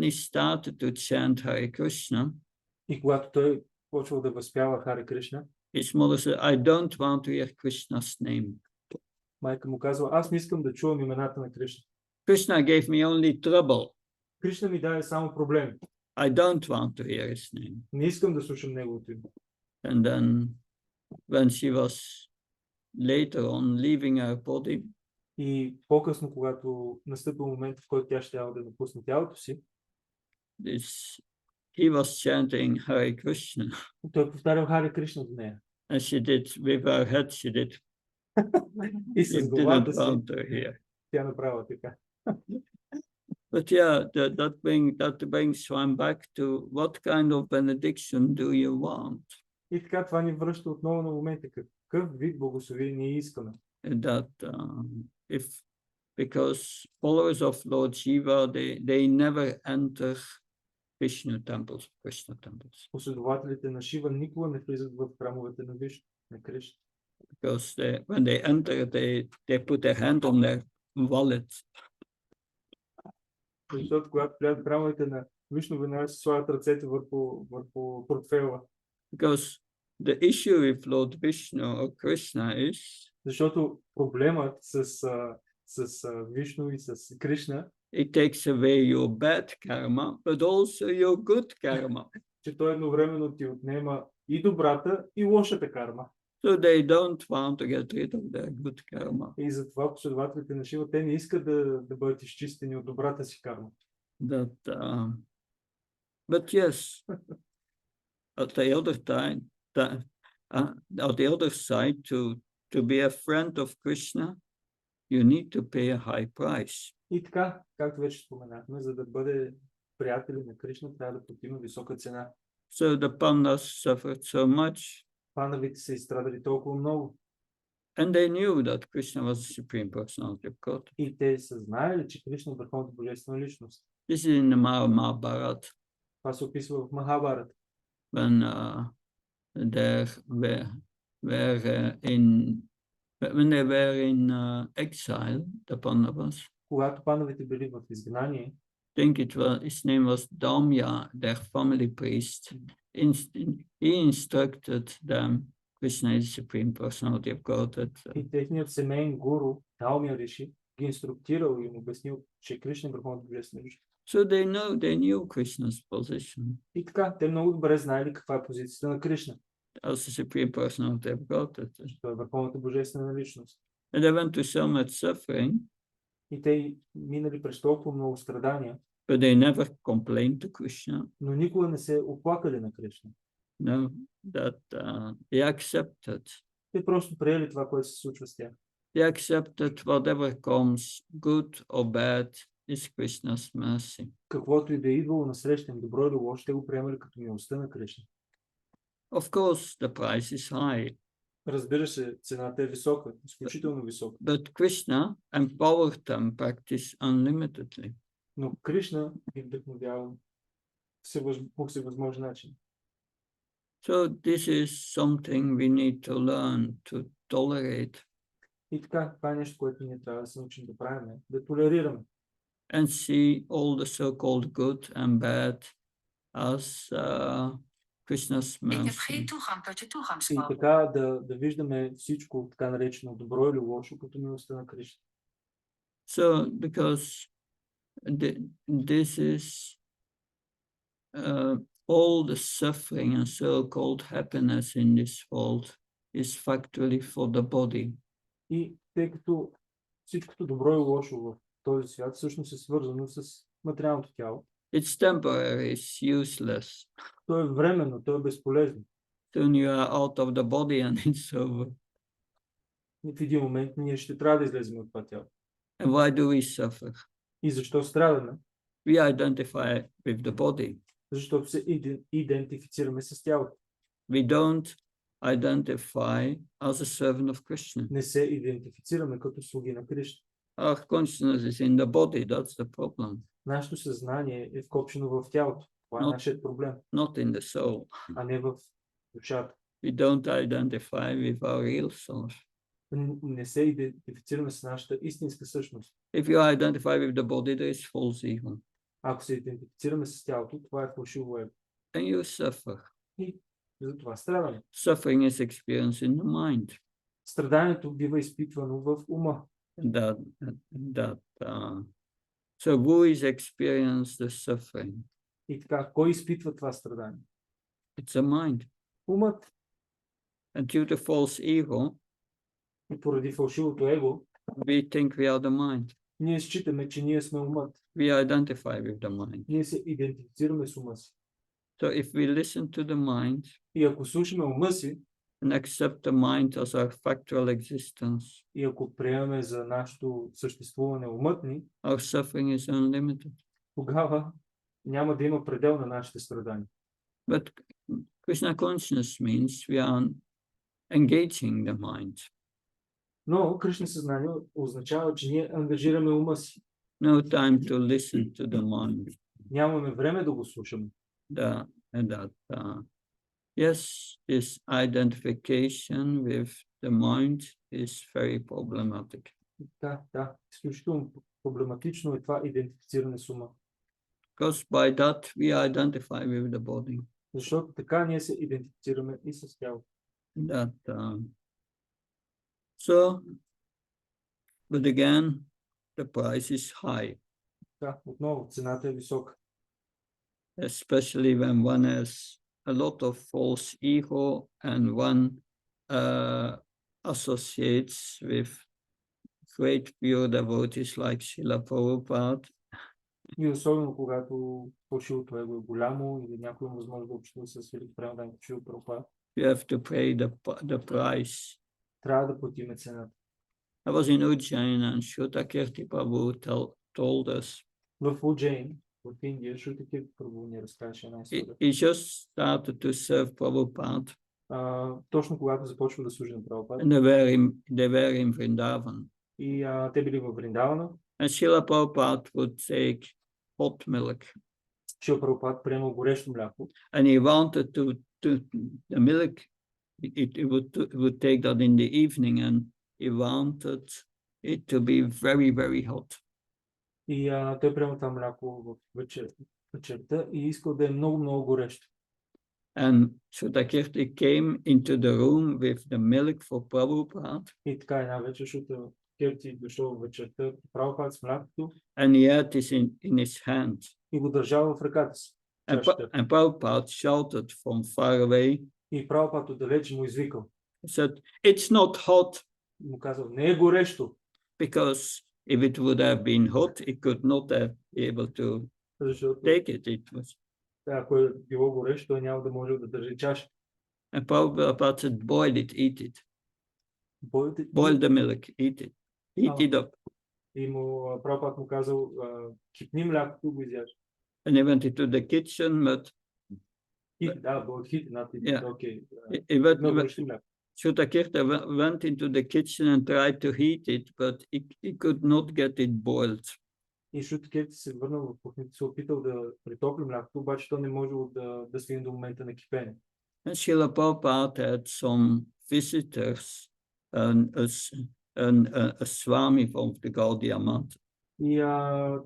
[SPEAKER 1] he started to chant Hare Krishna,
[SPEAKER 2] и когато той почвал да възпява Харе Кришна,
[SPEAKER 1] his mother said, I don't want to hear Krishna's name.
[SPEAKER 2] Майка му казва, аз не искам да чувам имената на Кришна.
[SPEAKER 1] Krishna gave me only trouble.
[SPEAKER 2] Кришна ми даде само проблеми.
[SPEAKER 1] I don't want to hear his name.
[SPEAKER 2] Не искам да слушам неговото име.
[SPEAKER 1] And then when she was later on leaving her body,
[SPEAKER 2] и по-късно, когато настъпил момент, в който тя ще да напусне тялото си,
[SPEAKER 1] he was chanting Hare Krishna.
[SPEAKER 2] Той повтарял Харе Кришна до нея.
[SPEAKER 1] And she did with her head, she did.
[SPEAKER 2] И с главата си
[SPEAKER 1] тя
[SPEAKER 2] направила така.
[SPEAKER 1] But yeah, that brings one back to what kind of benediction do you want?
[SPEAKER 2] И така това ни връща отново на момента, какъв вид благословение искаме.
[SPEAKER 1] That because followers of Lord Shiva, they never enter Vishnu temples, Krishna temples.
[SPEAKER 2] Последователите на Шива никога не влизат в храмовете на Вишну, на Кришна.
[SPEAKER 1] Because when they enter, they put their hand on their wallet.
[SPEAKER 2] Защото когато влязат в храмовете на Вишну, веднага се слагат ръцете върху портфела.
[SPEAKER 1] Because the issue with Lord Vishnu or Krishna is,
[SPEAKER 2] защото проблемът с Вишну и с Кришна,
[SPEAKER 1] it takes away your bad karma, but also your good karma.
[SPEAKER 2] че той едновременно ти отнема и добрата, и лошата карма.
[SPEAKER 1] So they don't want to get rid of their good karma.
[SPEAKER 2] И затова последователите на Шива, те не искат да бъдат изчистени от добрата си карма.
[SPEAKER 1] But yes, at the other side, to be a friend of Krishna, you need to pay a high price.
[SPEAKER 2] И така, както вече споменахме, за да бъде приятели на Кришна, трябва да платим висока цена.
[SPEAKER 1] So the pandas suffered so much.
[SPEAKER 2] Пандавите са изстрадали толкова много.
[SPEAKER 1] And they knew that Krishna was the supreme personality of God.
[SPEAKER 2] И те са знаели, че Кришна е върховната божествена личност.
[SPEAKER 1] This is in the Mahabharata.
[SPEAKER 2] Това се описва в Махабарата.
[SPEAKER 1] When they were in exile, the Pandavas.
[SPEAKER 2] Когато пандавите били в изгнание,
[SPEAKER 1] His name was Damya, their family priest. He instructed them, Krishna is the supreme personality of God.
[SPEAKER 2] И техният семейен гуру, Дамя Риши, ги инструктирал и им обяснил, че Кришна е върховната божествена личност.
[SPEAKER 1] So they knew Krishna's position.
[SPEAKER 2] И така, те много добре знаели каква е позицията на Кришна.
[SPEAKER 1] As the supreme personality of God.
[SPEAKER 2] Той е върховната божествена личност.
[SPEAKER 1] And they went to so much suffering.
[SPEAKER 2] И те минали през толкова много страдания.
[SPEAKER 1] But they never complained to Krishna.
[SPEAKER 2] Но никога не се оплакали на Кришна.
[SPEAKER 1] No, that they accepted.
[SPEAKER 2] Те просто приели това, което се случва с тях.
[SPEAKER 1] They accepted whatever comes, good or bad, is Krishna's mercy.
[SPEAKER 2] Каквото и да е идвало насреща им, добро или лошо, те го приемали като милостта на Кришна.
[SPEAKER 1] Of course, the price is high.
[SPEAKER 2] Разбира се, цената е висока, изключително висока.
[SPEAKER 1] But Krishna empowered them practice unlimitedly.
[SPEAKER 2] Но Кришна ги вдъхновява по всевъзможен начин.
[SPEAKER 1] So this is something we need to learn to tolerate.
[SPEAKER 2] И така, това е нещо, което ние трябва да се научим да правим, да толерираме.
[SPEAKER 1] And see all the so-called good and bad as Krishna's
[SPEAKER 3] Ik heb
[SPEAKER 1] mercy.
[SPEAKER 3] geen toegang tot je
[SPEAKER 2] И
[SPEAKER 3] toegangscode.
[SPEAKER 2] така да виждаме всичко така наречено добро или лошо като милостта на Кришна.
[SPEAKER 1] So, because this is all the suffering and so-called happiness in this world is factually for the body.
[SPEAKER 2] И тъй като всичкото добро и лошо в този свят всъщност е свързано с материалното тяло,
[SPEAKER 1] It's temporary, it's useless.
[SPEAKER 2] то е временно, то е безполезно.
[SPEAKER 1] Soon you are out of the body and it's over.
[SPEAKER 2] И в един момент ние ще трябва да излезем от това тяло.
[SPEAKER 1] And why do we suffer?
[SPEAKER 2] И защо страдаме?
[SPEAKER 1] We identify with the body.
[SPEAKER 2] Защото се идентифицираме с тялото.
[SPEAKER 1] We don't identify as a servant of Krishna.
[SPEAKER 2] Не се идентифицираме като слуги на Кришна.
[SPEAKER 1] Our consciousness is in the body, that's the problem,
[SPEAKER 2] Нашето съзнание е вкопчено в тялото. Това е
[SPEAKER 1] Но-
[SPEAKER 2] нашият проблем,
[SPEAKER 1] not in the soul.
[SPEAKER 2] а не в душата.
[SPEAKER 1] We don't identify with our real self.
[SPEAKER 2] Не се идентифицираме с нашата истинска същност.
[SPEAKER 1] If you identify with the body, there is false ego.
[SPEAKER 2] Ако се идентифицираме с тялото, това е фалшиво его.
[SPEAKER 1] And you suffer.
[SPEAKER 2] И затова страдаме.
[SPEAKER 1] Suffering is experienced in the mind.
[SPEAKER 2] Страданието бива изпитвано в ума.
[SPEAKER 1] So who is experienced the suffering?
[SPEAKER 2] И така, кой изпитва това страдание?
[SPEAKER 1] It's a mind.
[SPEAKER 2] Умът.
[SPEAKER 1] And due to false ego,
[SPEAKER 2] И поради фалшивото его,
[SPEAKER 1] we think we are the mind.
[SPEAKER 2] ние считаме, че ние сме умът.
[SPEAKER 1] We identify with the mind.
[SPEAKER 2] Ние се идентифицираме с ума си.
[SPEAKER 1] So if we listen to the mind
[SPEAKER 2] И ако слушаме ума си,
[SPEAKER 1] and accept the mind as our factual existence,
[SPEAKER 2] и ако приемаме за нашето съществуване умът ни,
[SPEAKER 1] our suffering is unlimited.
[SPEAKER 2] тогава няма да има предел на нашите страдания.
[SPEAKER 1] But Krishna consciousness means we are engaging the mind.
[SPEAKER 2] Но Кришна съзнание означава, че ние ангажираме ума си.
[SPEAKER 1] No time to listen to the mind.
[SPEAKER 2] Нямаме време да го слушаме.
[SPEAKER 1] Yes, this identification with the mind is very problematic.
[SPEAKER 2] Да, изключително проблематично е това идентифициране с ума.
[SPEAKER 1] Because by that we identify with the body.
[SPEAKER 2] Защото така ние се идентифицираме и с тялото.
[SPEAKER 1] So, but again, the price is high.
[SPEAKER 2] Да, отново, цената е висока.
[SPEAKER 1] Especially when one has a lot of false ego and one associates with great pure devotees like Srila Prabhupada.
[SPEAKER 2] И особено когато фалшивото его е голямо или някой има възможност да общува с велики преданни Шрила Прабхупада,
[SPEAKER 1] You have to pay the price.
[SPEAKER 2] трябва да платиме цената.
[SPEAKER 1] I was in Ujjain and Shrutakirti Prabhu told us
[SPEAKER 2] В Уджейн, в Индия, Шрутакирти Прабху ни разкаже една история.
[SPEAKER 1] he just started to serve Prabhupada
[SPEAKER 2] Точно когато започва да служи на Прабхупада.
[SPEAKER 1] and they were in Vrindavan.
[SPEAKER 2] И те били във Вриндавана.
[SPEAKER 1] And Srila Prabhupada would take hot milk.
[SPEAKER 2] Шрила Прабхупада приемал горещо мляко.
[SPEAKER 1] And he wanted to the milk, it would take that in the evening, and he wanted it to be very, very hot.
[SPEAKER 2] И той приемал това мляко в вечерта и искал да е много, много горещо.
[SPEAKER 1] And Shrutakirti came into the room with the milk for Prabhupada.
[SPEAKER 2] И така една вечер Шрутакирти дошъл в вечерта, Прабхупада с млякото
[SPEAKER 1] And he had this in his hand.
[SPEAKER 2] и го държал в ръката си.
[SPEAKER 1] And Prabhupada shouted from far away.
[SPEAKER 2] И Прабхупада отдалече му извикал.
[SPEAKER 1] He said, "It's not hot."
[SPEAKER 2] Му казал, не е горещо.
[SPEAKER 1] Because if it would have been hot, he could not have been able to
[SPEAKER 2] Защото
[SPEAKER 1] take it. It was.
[SPEAKER 2] ако е било горещо, той няма да може да държи чаша.
[SPEAKER 1] And Prabhupada said, "Boil it, eat it.
[SPEAKER 2] Бойл
[SPEAKER 1] Boil the milk, eat it. Heat it up."
[SPEAKER 2] И Прабхупада му казал, кипни млякото, го изяж.
[SPEAKER 1] And he went into the kitchen, but
[SPEAKER 2] Хит,
[SPEAKER 1] Yeah.
[SPEAKER 2] окей.
[SPEAKER 1] he went, Shrutakirti went into the kitchen and tried to heat it, but he could not get it boiled.
[SPEAKER 2] И Шрутакирти се върнал в кухнята, се опитал да притопли млякото, обаче то не можело да стигне до момента на кипене.
[SPEAKER 1] And Srila Prabhupada had some visitors, a Swami from the Gaudiya Math.
[SPEAKER 2] И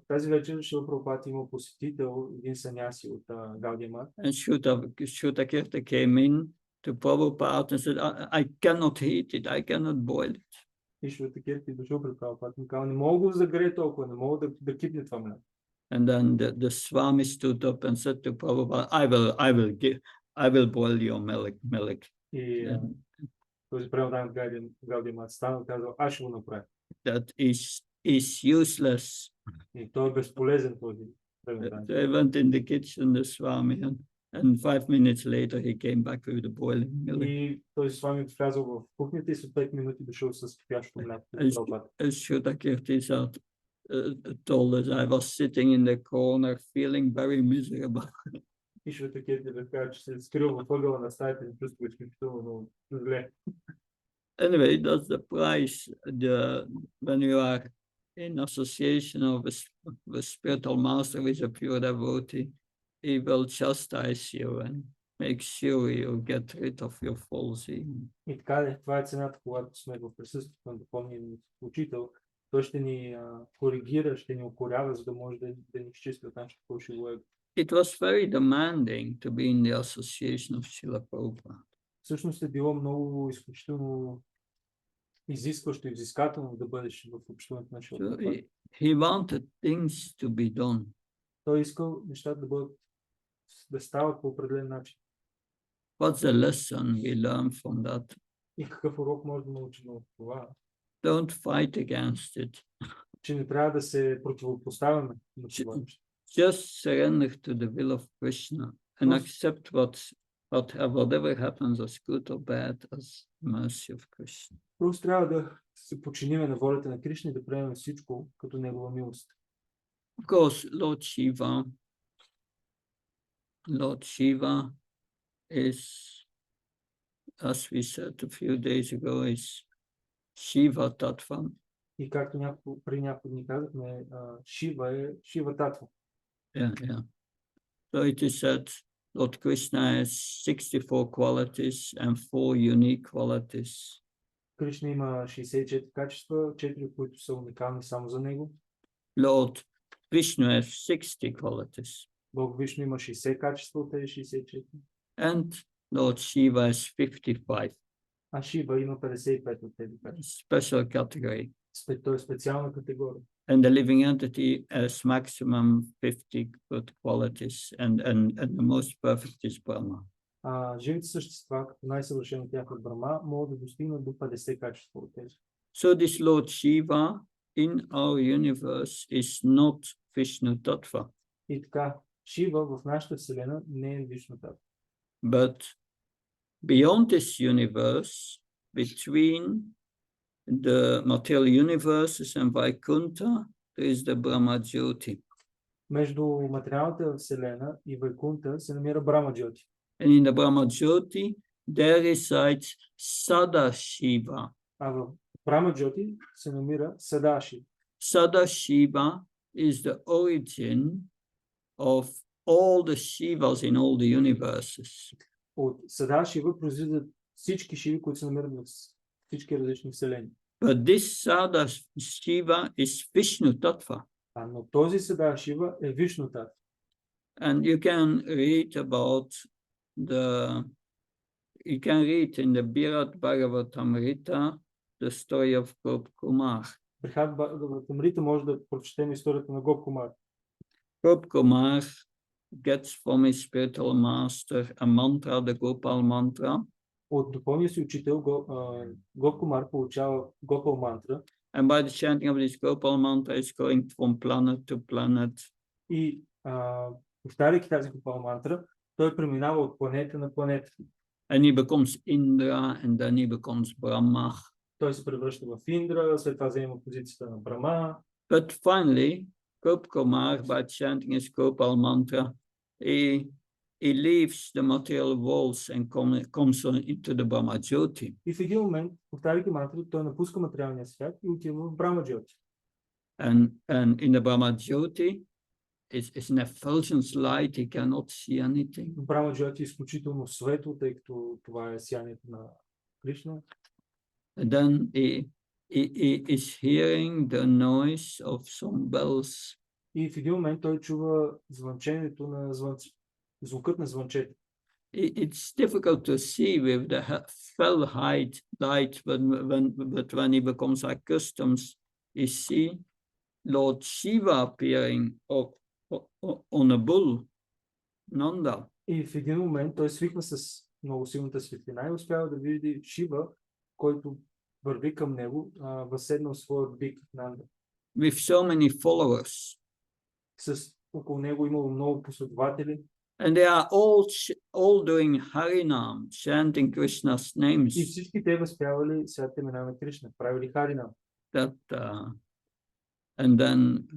[SPEAKER 2] тази вечер Шила Прабхупад има посетител, един саняси от Гаудия Мат.
[SPEAKER 1] And Shuddha Kirti came in to Prabhupada and said, I cannot heat it, I cannot boil it.
[SPEAKER 2] И Шила Кирти дошъл при Прабхупад и казал, не мога го загрея толкова, не мога да кипне това мляко.
[SPEAKER 1] And then the Swami stood up and said to Prabhupada, I will boil your milk.
[SPEAKER 2] И този преводан Гаудия Мат станал и казал, аз ще го направя.
[SPEAKER 1] That is useless.
[SPEAKER 2] И той е безполезен този преводан.
[SPEAKER 1] They went in the kitchen, the Swami, and 5 minutes later he came back with the boiling milk.
[SPEAKER 2] И този Свами влязъл в кухнята и след 5 минути дошъл с кипящо мляко.
[SPEAKER 1] As Shuddha Kirti said, told us, I was sitting in the corner feeling very miserable.
[SPEAKER 2] И Шила Кирти да кажа, че се скрил във ъгъла на стаята и чувства изключително много зле.
[SPEAKER 1] Anyway, that's the price. When you are in association of a spiritual master with a pure devotee, he will chastise you and make sure you get rid of your false ego.
[SPEAKER 2] И така, това е цената, когато сме в присъствието на духовния учител. Той ще ни коригира, ще ни укорява, за да може да ни изчисти от нашето фалшиво его.
[SPEAKER 1] It was very demanding to be in the association of Srila Prabhupada.
[SPEAKER 2] Всъщност е било много изключително изискващо и взискателно да бъдеш в общуването на Шрила Прабхупада.
[SPEAKER 1] He wanted things to be done.
[SPEAKER 2] Той искал нещата да стават по определен начин.
[SPEAKER 1] What's the lesson we learn from that?
[SPEAKER 2] И какъв урок може да научим от това?
[SPEAKER 1] Don't fight against it.
[SPEAKER 2] Че не трябва да се противопоставяме на това.
[SPEAKER 1] Just surrender to the will of Krishna and accept whatever happens as good or bad as mercy of Krishna.
[SPEAKER 2] Просто трябва да се подчиниме на волята на Кришна и да приемем всичко като негова милост.
[SPEAKER 1] Of course, Lord Shiva is, as we said a few days ago, is Shiva Tattva.
[SPEAKER 2] И както при няколко дни казахме, Шива е Шива Татва.
[SPEAKER 1] Yeah. So it is said Lord Krishna has 64 qualities and 4 unique qualities.
[SPEAKER 2] Кришна има 64 качества, 4 които са уникални само за него.
[SPEAKER 1] Lord Vishnu has 60 qualities.
[SPEAKER 2] Бог Вишну има 60 качества от тези 64.
[SPEAKER 1] And Lord Shiva has 55.
[SPEAKER 2] А Шива има 55 от тези качества.
[SPEAKER 1] Special category.
[SPEAKER 2] Той е специална категория.
[SPEAKER 1] And the living entity has maximum 50 good qualities, and the most perfect is Brahma.
[SPEAKER 2] Живите същества, като най-съвършено тях от Брахма, могат да достигнат до 50 качества от тези.
[SPEAKER 1] So this Lord Shiva in our universe is not Vishnu Tattva.
[SPEAKER 2] И така, Шива в нашата вселена не е Вишну Татва.
[SPEAKER 1] But beyond this universe, between the material universes and Vaikuntha, there is the Brahma Jyoti.
[SPEAKER 2] Между материалната вселена и Вайкунта се намира Брахма Джйоти.
[SPEAKER 1] And in the Brahma Jyoti, there resides Sadashiva.
[SPEAKER 2] А в Брахма Джйоти се намира Садашива.
[SPEAKER 1] Sadashiva is the origin of all the Shivas in all the universes.
[SPEAKER 2] От Садашива произлизат всички шиви, които се намират в всички различни вселени.
[SPEAKER 1] But this Sadashiva is Vishnu Tattva.
[SPEAKER 2] Но този Садашива е Вишну Татва.
[SPEAKER 1] And you can read in the Birat Bhagavatamrita the story of Gop Kumar.
[SPEAKER 2] Брихат Бхагаватамрита може да прочетем историята на Гоп Кумар.
[SPEAKER 1] Gop Kumar gets from his spiritual master a mantra, the Gopal mantra.
[SPEAKER 2] От духовния си учител Гоп Кумар получава Гопал мантра.
[SPEAKER 1] And by the chanting of this Gopal mantra, is going from planet to planet.
[SPEAKER 2] И повтаряйки тази Гопал мантра, той преминава от планета на планета.
[SPEAKER 1] And he becomes Indra, and then he becomes Brahma.
[SPEAKER 2] Той се превръща в Индра, след това заема позицията на Брахма.
[SPEAKER 1] But finally, Gop Kumar, by chanting his Gopal mantra, he leaves the material walls and comes into the Brahma Jyoti.
[SPEAKER 2] И в един момент, повтаряйки мантрата, той напуска материалния свят и отива в Брахма Джйоти.
[SPEAKER 1] And in the Brahma Jyoti, it's an effulgence light, he cannot see anything.
[SPEAKER 2] В Брахма Джйоти е изключително светло, тъй като това е сиянието на Кришна.
[SPEAKER 1] And then he is hearing the noise of some bells.
[SPEAKER 2] И в един момент той чува звънчението на звукът на звънчето.
[SPEAKER 1] It's difficult to see with the fell light, but when he becomes accustomed, he see Lord Shiva appearing on a bull, Nanda.
[SPEAKER 2] И в един момент той свиква с много силната светлина и успява да види Шива, който върви към него, възседнал своя бик Нанда.
[SPEAKER 1] With so many followers.
[SPEAKER 2] С около него имало много последователи.
[SPEAKER 1] And they are all doing Harinam, chanting Krishna's names.
[SPEAKER 2] И всички те възпявали святите имена на Кришна, правили Харинам.
[SPEAKER 1] And then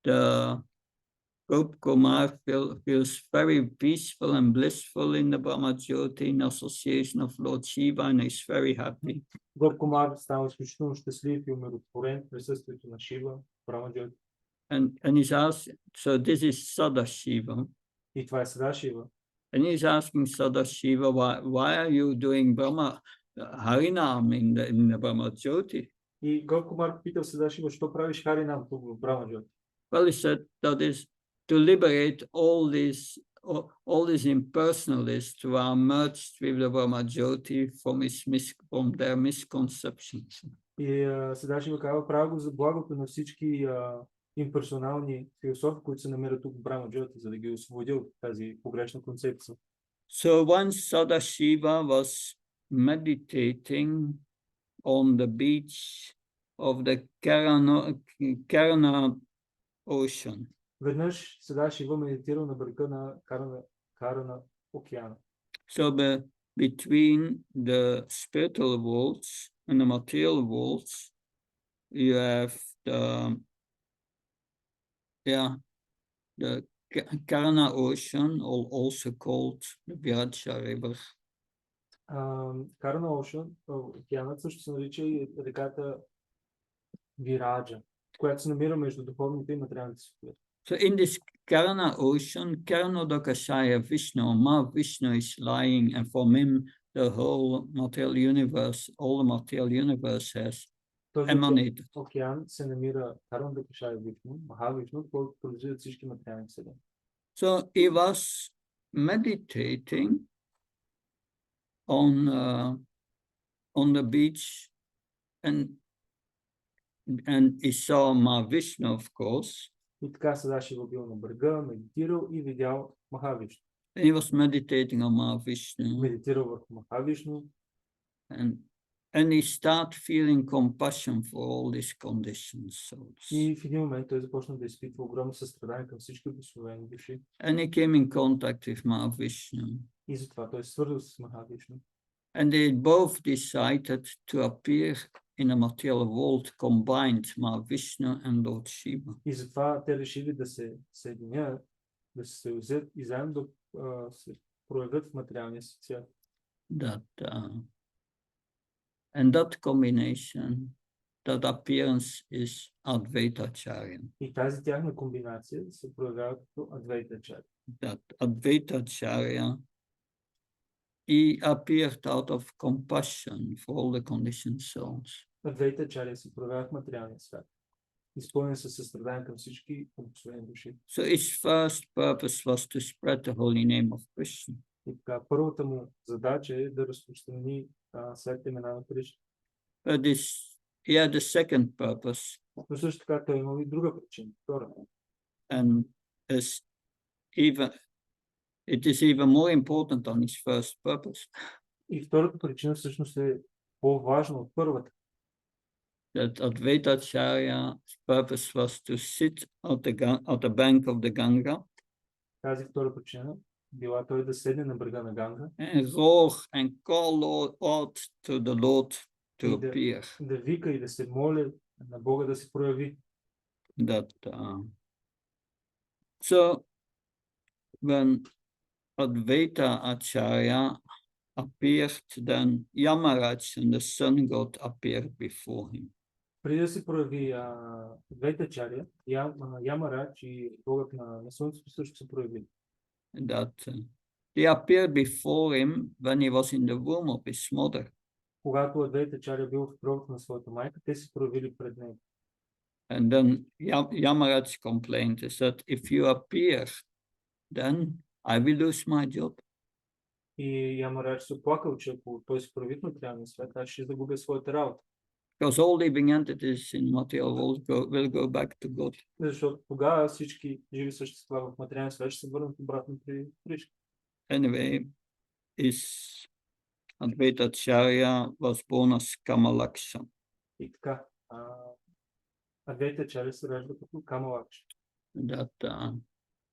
[SPEAKER 1] the Gopa Kumar feels very peaceful and blissful in the Brahma Jyoti in association of Lord Shiva, and is very happy.
[SPEAKER 2] Гоп Кумар става изключително щастлив и умиротворен в присъствието на Шива, Брахма Джйоти.
[SPEAKER 1] And he's asked, so this is Sadashiva.
[SPEAKER 2] И това е Садашива.
[SPEAKER 1] And he's asking Sadashiva, why are you doing Brahma Harinam in the Brahma Jyoti?
[SPEAKER 2] И Гоп Кумар питал Садашива, що правиш Харинам тук в Брахма Джйоти?
[SPEAKER 1] Well, he said that is to liberate all these impersonalists who are merged with the Brahma Jyoti from their misconceptions.
[SPEAKER 2] И Садашива казва, правя го за благото на всички имперсонални философи, които се намират тук в Брахма Джйоти, за да ги освободи от тази погрешна концепция.
[SPEAKER 1] So once Sadashiva was meditating on the beach of the Karana Ocean.
[SPEAKER 2] Веднъж Садашива медитирал на брега на Карана океана.
[SPEAKER 1] So between the spiritual worlds and the material worlds, you have the Karana Ocean, also called the Viraja River.
[SPEAKER 2] Карана Ocean, океанът също се нарича и реката Вираджа, която се намира между духовните и материалните светове.
[SPEAKER 1] So in this Karana Ocean, Karanodakashaya Vishnu, Vishnu is lying, and from him the whole material universe, all the material universe has emanated.
[SPEAKER 2] Океан се намира Каранодакашая Вишну, Махавишну, който произвежда всички материални вселени.
[SPEAKER 1] So he was meditating on the beach, and he saw Vishnu, of course.
[SPEAKER 2] И така Садашива бил на брега, медитирал и видял Махавишну.
[SPEAKER 1] And he was meditating on Vishnu.
[SPEAKER 2] Медитирал върху Махавишну.
[SPEAKER 1] And he started feeling compassion for all these conditioned souls.
[SPEAKER 2] И в един момент той започна да изпитва огромно състрадание към всички обусловени души.
[SPEAKER 1] And he came in contact with Vishnu.
[SPEAKER 2] И затова той се свързал с Махавишну.
[SPEAKER 1] And they both decided to appear in a material world, combined Vishnu and Lord Shiva.
[SPEAKER 2] И затова те решили да се съединят, да се съюзят и заедно да се проявят в материалния свят.
[SPEAKER 1] And that combination, that appearance is Advaitacharya.
[SPEAKER 2] И тази тяхна комбинация се проявява като Advaitacharya.
[SPEAKER 1] That Advaitacharya, he appeared out of compassion for all the conditioned souls.
[SPEAKER 2] Advaitacharya се проявява в материалния свят, изпълнен със състрадание към всички обусловени души.
[SPEAKER 1] So his first purpose was to spread the holy name of Krishna.
[SPEAKER 2] И така, първата му задача е да разпространи светите имена на Кришна.
[SPEAKER 1] But he had a second purpose.
[SPEAKER 2] Но също така той има и друга причина, втора.
[SPEAKER 1] And it is even more important on his first purpose.
[SPEAKER 2] И втората причина всъщност е по-важна от първата.
[SPEAKER 1] That Advaitacharya's purpose was to sit at the bank of the Ganga.
[SPEAKER 2] Тази втора причина била той да седне на брега на Ганга.
[SPEAKER 1] And roar and call out to the Lord to appear.
[SPEAKER 2] Да вика и да се моли на Бога да се прояви.
[SPEAKER 1] So when Advaita Acharya appeared, then Yamaraj and the sun god appeared before him.
[SPEAKER 2] Преди да се прояви Адвайтачаря, Ямарадж и богът на слънцето също се прояви.
[SPEAKER 1] They appeared before him when he was in the womb of his mother.
[SPEAKER 2] когато Адвайта Чаря бил в утробата на своята майка, те се проявили пред него.
[SPEAKER 1] And then Yamaraj complained. He said, if you appear, then I will lose my job.
[SPEAKER 2] И Ямарадж се оплакал, че ако той се прояви в материалния свят, аз ще загубя своята работа.
[SPEAKER 1] Because all living entities in material world will go back to God.
[SPEAKER 2] Защото тогава всички живи същества в материалния свят ще се върнат обратно при Кришна.
[SPEAKER 1] Anyway, Advaita Acharya was born as Kamalaksha.
[SPEAKER 2] И така, Адвайта Чаря се ражда като Камалакша.
[SPEAKER 1] That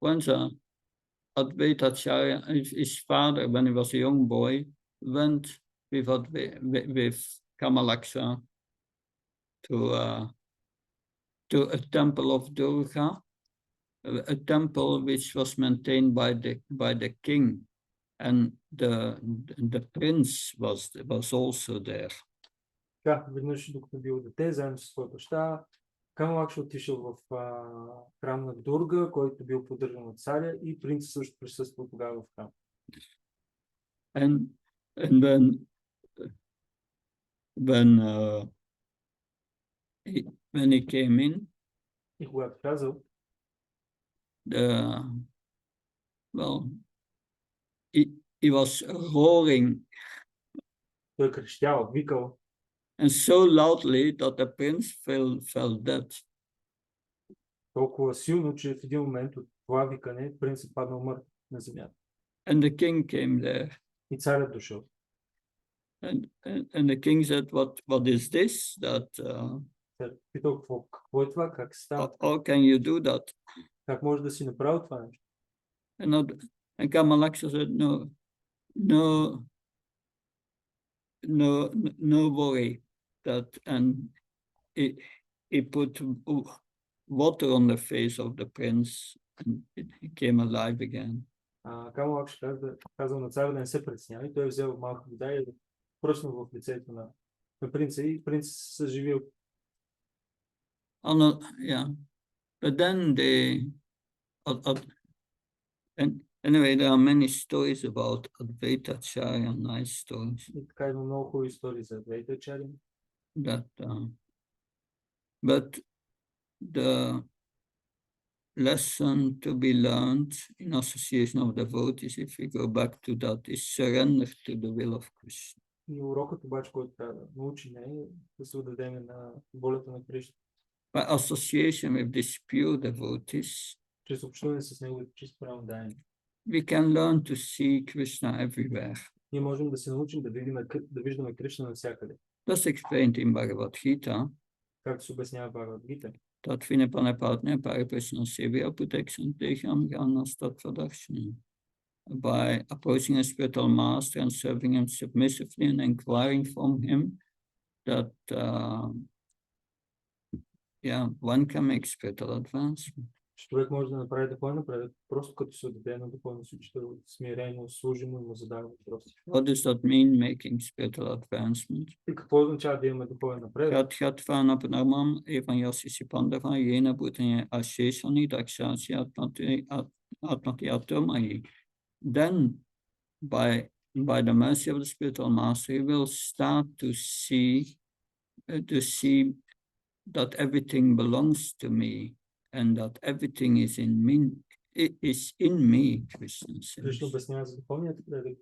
[SPEAKER 1] when the Advaita Acharya, his father, when he was a young boy, went with Kamalaksha to a temple of Durga, a temple which was maintained by the king, and the prince was also there.
[SPEAKER 2] Така, веднъж докато бил дете, заедно с своя баща, Камалакша отишъл в храм на Дурга, който бил поддържан от царя, и принц също присъствал тогава в храм.
[SPEAKER 1] And then when he came in,
[SPEAKER 2] И когато казал,
[SPEAKER 1] he was roaring
[SPEAKER 2] той крещял, викал,
[SPEAKER 1] and so loudly that the prince fell dead.
[SPEAKER 2] толкова силно, че в един момент от това викане принцът паднал мъртв на земята.
[SPEAKER 1] And the king came there.
[SPEAKER 2] И царят дошъл.
[SPEAKER 1] And the king said, what is this?
[SPEAKER 2] Питал, какво е това? Как се става?
[SPEAKER 1] How can you do that?
[SPEAKER 2] Как може да си направил това нещо?
[SPEAKER 1] And Kamalaksha said, no worry. And he put water on the face of the prince, and he came alive again.
[SPEAKER 2] Камалакша казал на царя да не се притеснява, и той взел малка вода и пръснал в лицето на принца, и принц се съживил.
[SPEAKER 1] Yeah, but then anyway, there are many stories about Advaita Acharya, nice stories.
[SPEAKER 2] И така има много хубави истории за Адвайта Ачаря.
[SPEAKER 1] But the lesson to be learned in association of devotees, if we go back to that, is surrender to the will of Krishna.
[SPEAKER 2] И урокът обаче, който трябва да научим, е да се отдадем на волята на Кришна.
[SPEAKER 1] By association with these pure devotees,
[SPEAKER 2] чрез общуване с неговите чисти праводаяние,
[SPEAKER 1] we can learn to see Krishna everywhere.
[SPEAKER 2] ние можем да се научим да виждаме Кришна навсякъде.
[SPEAKER 1] That's explained in Bhagavad Gita.
[SPEAKER 2] Както се обяснява в Бхагавад Гита.
[SPEAKER 1] That Vinapanapadne Pariprasna Sevya Protection Deham Gyanastat Pradakshana. By approaching a spiritual master and serving him submissively and inquiring from him, that one can make spiritual advancement.
[SPEAKER 2] Човек може да направи духовен напредък, просто като се отдаде на духовен учител, смирено, служимо и му задава въпроси.
[SPEAKER 1] What does that mean, making spiritual advancement?
[SPEAKER 2] И какво означава да имаме духовен напредък?
[SPEAKER 1] Khatyatvana Pranamam Evanyasisi Pandava Yena Bhutanya Asheshani Dakshasi Atmati Atomai. Then, by the mercy of the spiritual master, he will start to see that everything belongs to me, and that everything is in me, Krishna says.
[SPEAKER 2] Кришна обяснява за духовният напредък,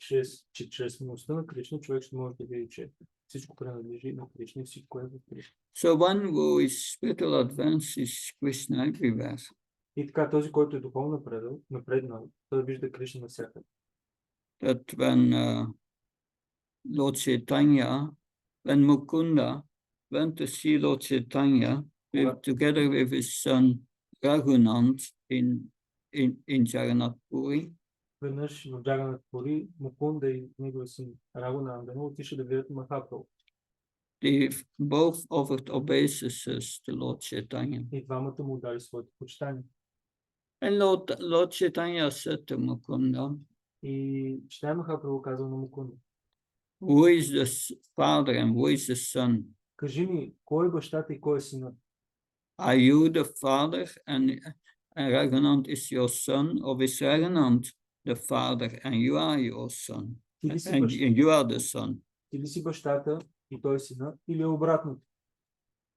[SPEAKER 2] че чрез милостта на Кришна човек ще може да види, че всичко принадлежи на Кришна и всичко е в Кришна.
[SPEAKER 1] So one who is spiritual advanced is Krishna everywhere.
[SPEAKER 2] И така, този, който е духовно напреднал, той вижда Кришна навсякъде.
[SPEAKER 1] That when Lord Chaitanya, when Mukunda went to see Lord Chaitanya together with his son Raghunand in Jagannath Puri.
[SPEAKER 2] Веднъж в Джаганат Пури, Мукунда и неговия син Рагунандана отиша да видят Махапрабху.
[SPEAKER 1] They both offered obeisances to Lord Chaitanya.
[SPEAKER 2] И двамата му дали своето почитание.
[SPEAKER 1] And Lord Chaitanya said to Mukunda,
[SPEAKER 2] И Читая Махапрабху казал на Мукунда:
[SPEAKER 1] who is the father and who is the son?
[SPEAKER 2] Кажи ми, кой е бащата и кой е синът?
[SPEAKER 1] Are you the father and Raghunand is your son, or is Raghunand the father and you are your son? And you are the son.
[SPEAKER 2] Ти ли си бащата и той сина, или обратното.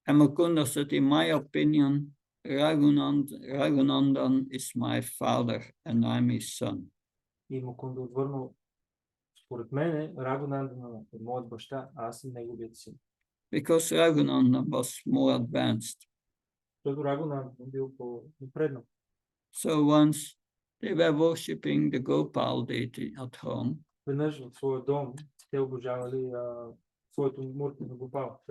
[SPEAKER 1] And Mukunda said, in my opinion, Raghunandan is my father and I'm his son.
[SPEAKER 2] И Мукунда отвърнал, според мен, Рагунандана е моят баща, а аз съм неговият син.
[SPEAKER 1] Because Raghunandan was more advanced.
[SPEAKER 2] Защото Рагунандана бил по-напреднал.
[SPEAKER 1] So once they were worshipping the Gopal deity at home.
[SPEAKER 2] Веднъж в своя дом те обожавали своето мурти на Гопал.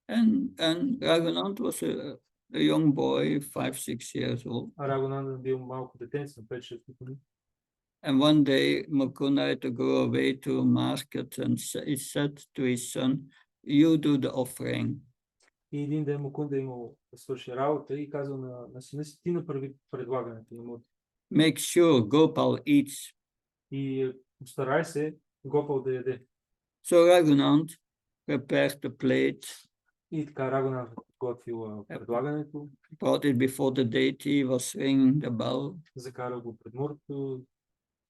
[SPEAKER 1] And Raghunand was a young boy, 5-6 years old.
[SPEAKER 2] А Рагунандана бил малко детенце на 5-6 години.
[SPEAKER 1] And one day Mukunda had to go away to a market and he said to his son, you do the offering.
[SPEAKER 2] И един ден Мукунда имал да свърши работа и казал на сина си, ти направи предлагането на мурти.
[SPEAKER 1] Make sure Gopal eats.
[SPEAKER 2] И постарай се Гопал да яде.
[SPEAKER 1] So Raghunand prepared the plate.
[SPEAKER 2] И така Рагунандана готвил предлагането.
[SPEAKER 1] Brought it before the deity, was ringing the bell.
[SPEAKER 2] Закарал го пред муртото,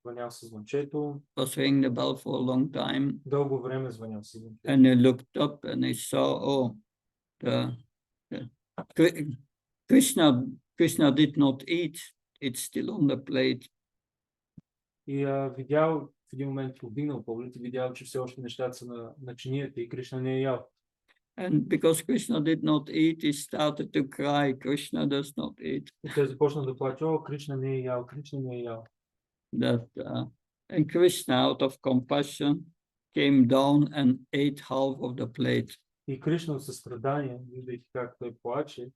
[SPEAKER 2] звънял със звънчето.
[SPEAKER 1] Was ringing the bell for a long time.
[SPEAKER 2] Дълго време звънял със звънчето.
[SPEAKER 1] And he looked up and he saw, oh, Krishna did not eat. It's still on the plate.
[SPEAKER 2] И видял в един момент повдигнал поглед и видял, че все още нещата са на чинията и Кришна не е ял.
[SPEAKER 1] And because Krishna did not eat, he started to cry, Krishna does not eat.
[SPEAKER 2] И той започна да плаче, о, Кришна не е ял, Кришна не е ял.
[SPEAKER 1] And Krishna, out of compassion, came down and ate half of the plate.
[SPEAKER 2] И Кришна от състрадание, виждайки как той плаче,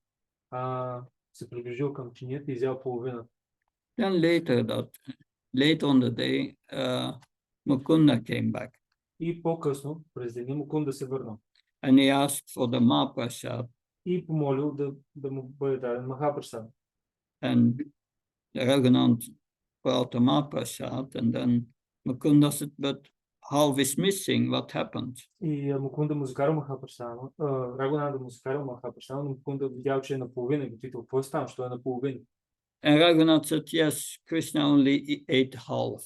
[SPEAKER 2] се приближил към чинията и изял половината.
[SPEAKER 1] Then later on the day, Mukunda came back.
[SPEAKER 2] И по-късно, през деня, Мукунда се върнал.
[SPEAKER 1] And he asked for the Mahaprasad.
[SPEAKER 2] И помолил да му бъде даден Махапрасад.
[SPEAKER 1] And Raghunand brought the Mahaprasad, and then Mukunda said, but half is missing, what happened?
[SPEAKER 2] И Мукунда му закарал Махапрасад, Рагунанда му закарал Махапрасад, но Мукунда видял, че е наполовина и го питал, какво е станало, що е наполовина?
[SPEAKER 1] And Raghunand said, yes, Krishna only ate half.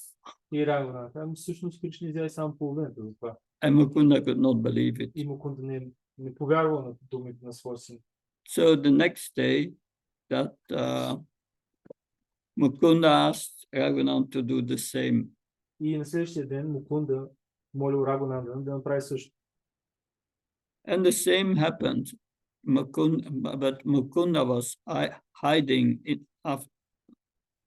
[SPEAKER 2] И Рагунанда, всъщност Кришна изяде само половината за това.
[SPEAKER 1] And Mukunda could not believe it.
[SPEAKER 2] И Мукунда не повярвал на думите на своя син.
[SPEAKER 1] So the next day, that Mukunda asked Raghunand to do the same.
[SPEAKER 2] И на следващия ден Мукунда молил Рагунанда да направи също.
[SPEAKER 1] And the same happened. But Mukunda was hiding it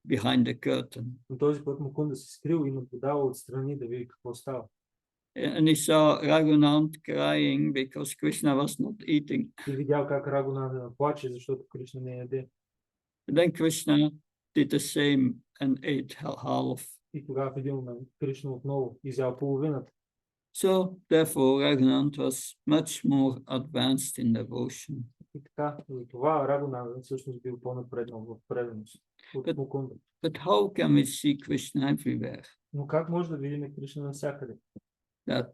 [SPEAKER 1] behind the curtain.
[SPEAKER 2] Но този път Мукунда се скрил и наблюдавал отстрани да види какво става.
[SPEAKER 1] And he saw Raghunand crying because Krishna was not eating.
[SPEAKER 2] И видял как Рагунанда плаче, защото Кришна не яде.
[SPEAKER 1] And then Krishna did the same and ate half.
[SPEAKER 2] И тогава в един момент Кришна отново изял половината.
[SPEAKER 1] So therefore Raghunand was much more advanced in devotion.
[SPEAKER 2] И така, и това Рагунанда всъщност бил по-напреднал в преданост от Мукунда.
[SPEAKER 1] But how can we see Krishna everywhere?
[SPEAKER 2] Но как може да видим Кришна навсякъде?
[SPEAKER 1] That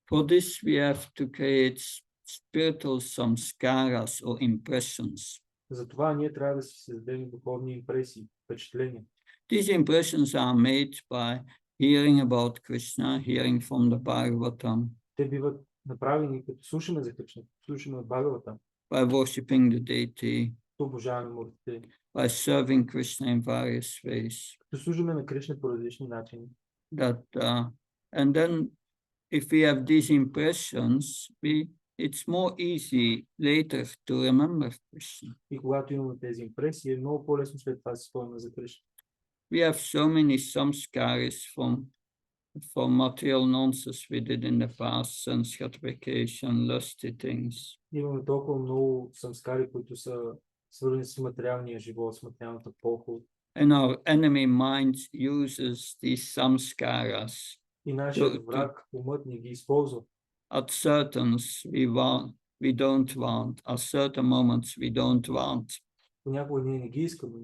[SPEAKER 1] for this we have to create spiritual samskaras or impressions.
[SPEAKER 2] Затова ние трябва да си създадем духовни импресии, впечатления.
[SPEAKER 1] These impressions are made by hearing about Krishna, hearing from the Bhagavatam.
[SPEAKER 2] Те биват направени като слушаме за Кришна, слушаме от Бхагаватам.
[SPEAKER 1] By worshipping the deity,
[SPEAKER 2] Обожаваме муртите,
[SPEAKER 1] by serving Krishna in various ways.
[SPEAKER 2] като служиме на Кришна по различни начини.
[SPEAKER 1] That and then, if we have these impressions, it's more easy later to remember Krishna.
[SPEAKER 2] И когато имаме тези импресии, е много по-лесно след това да се спомняме за Кришна.
[SPEAKER 1] We have so many samskaras from material nonsense we did in the past, sense gratification, lusty things.
[SPEAKER 2] Имаме толкова много самскари, които са свързани с материалния живот, с материалната поход.
[SPEAKER 1] And our enemy mind uses these samskaras.
[SPEAKER 2] И нашият враг, умът ни ги използва.
[SPEAKER 1] At certain we don't want. At certain moments we don't want.
[SPEAKER 2] Понякога ние не ги искаме,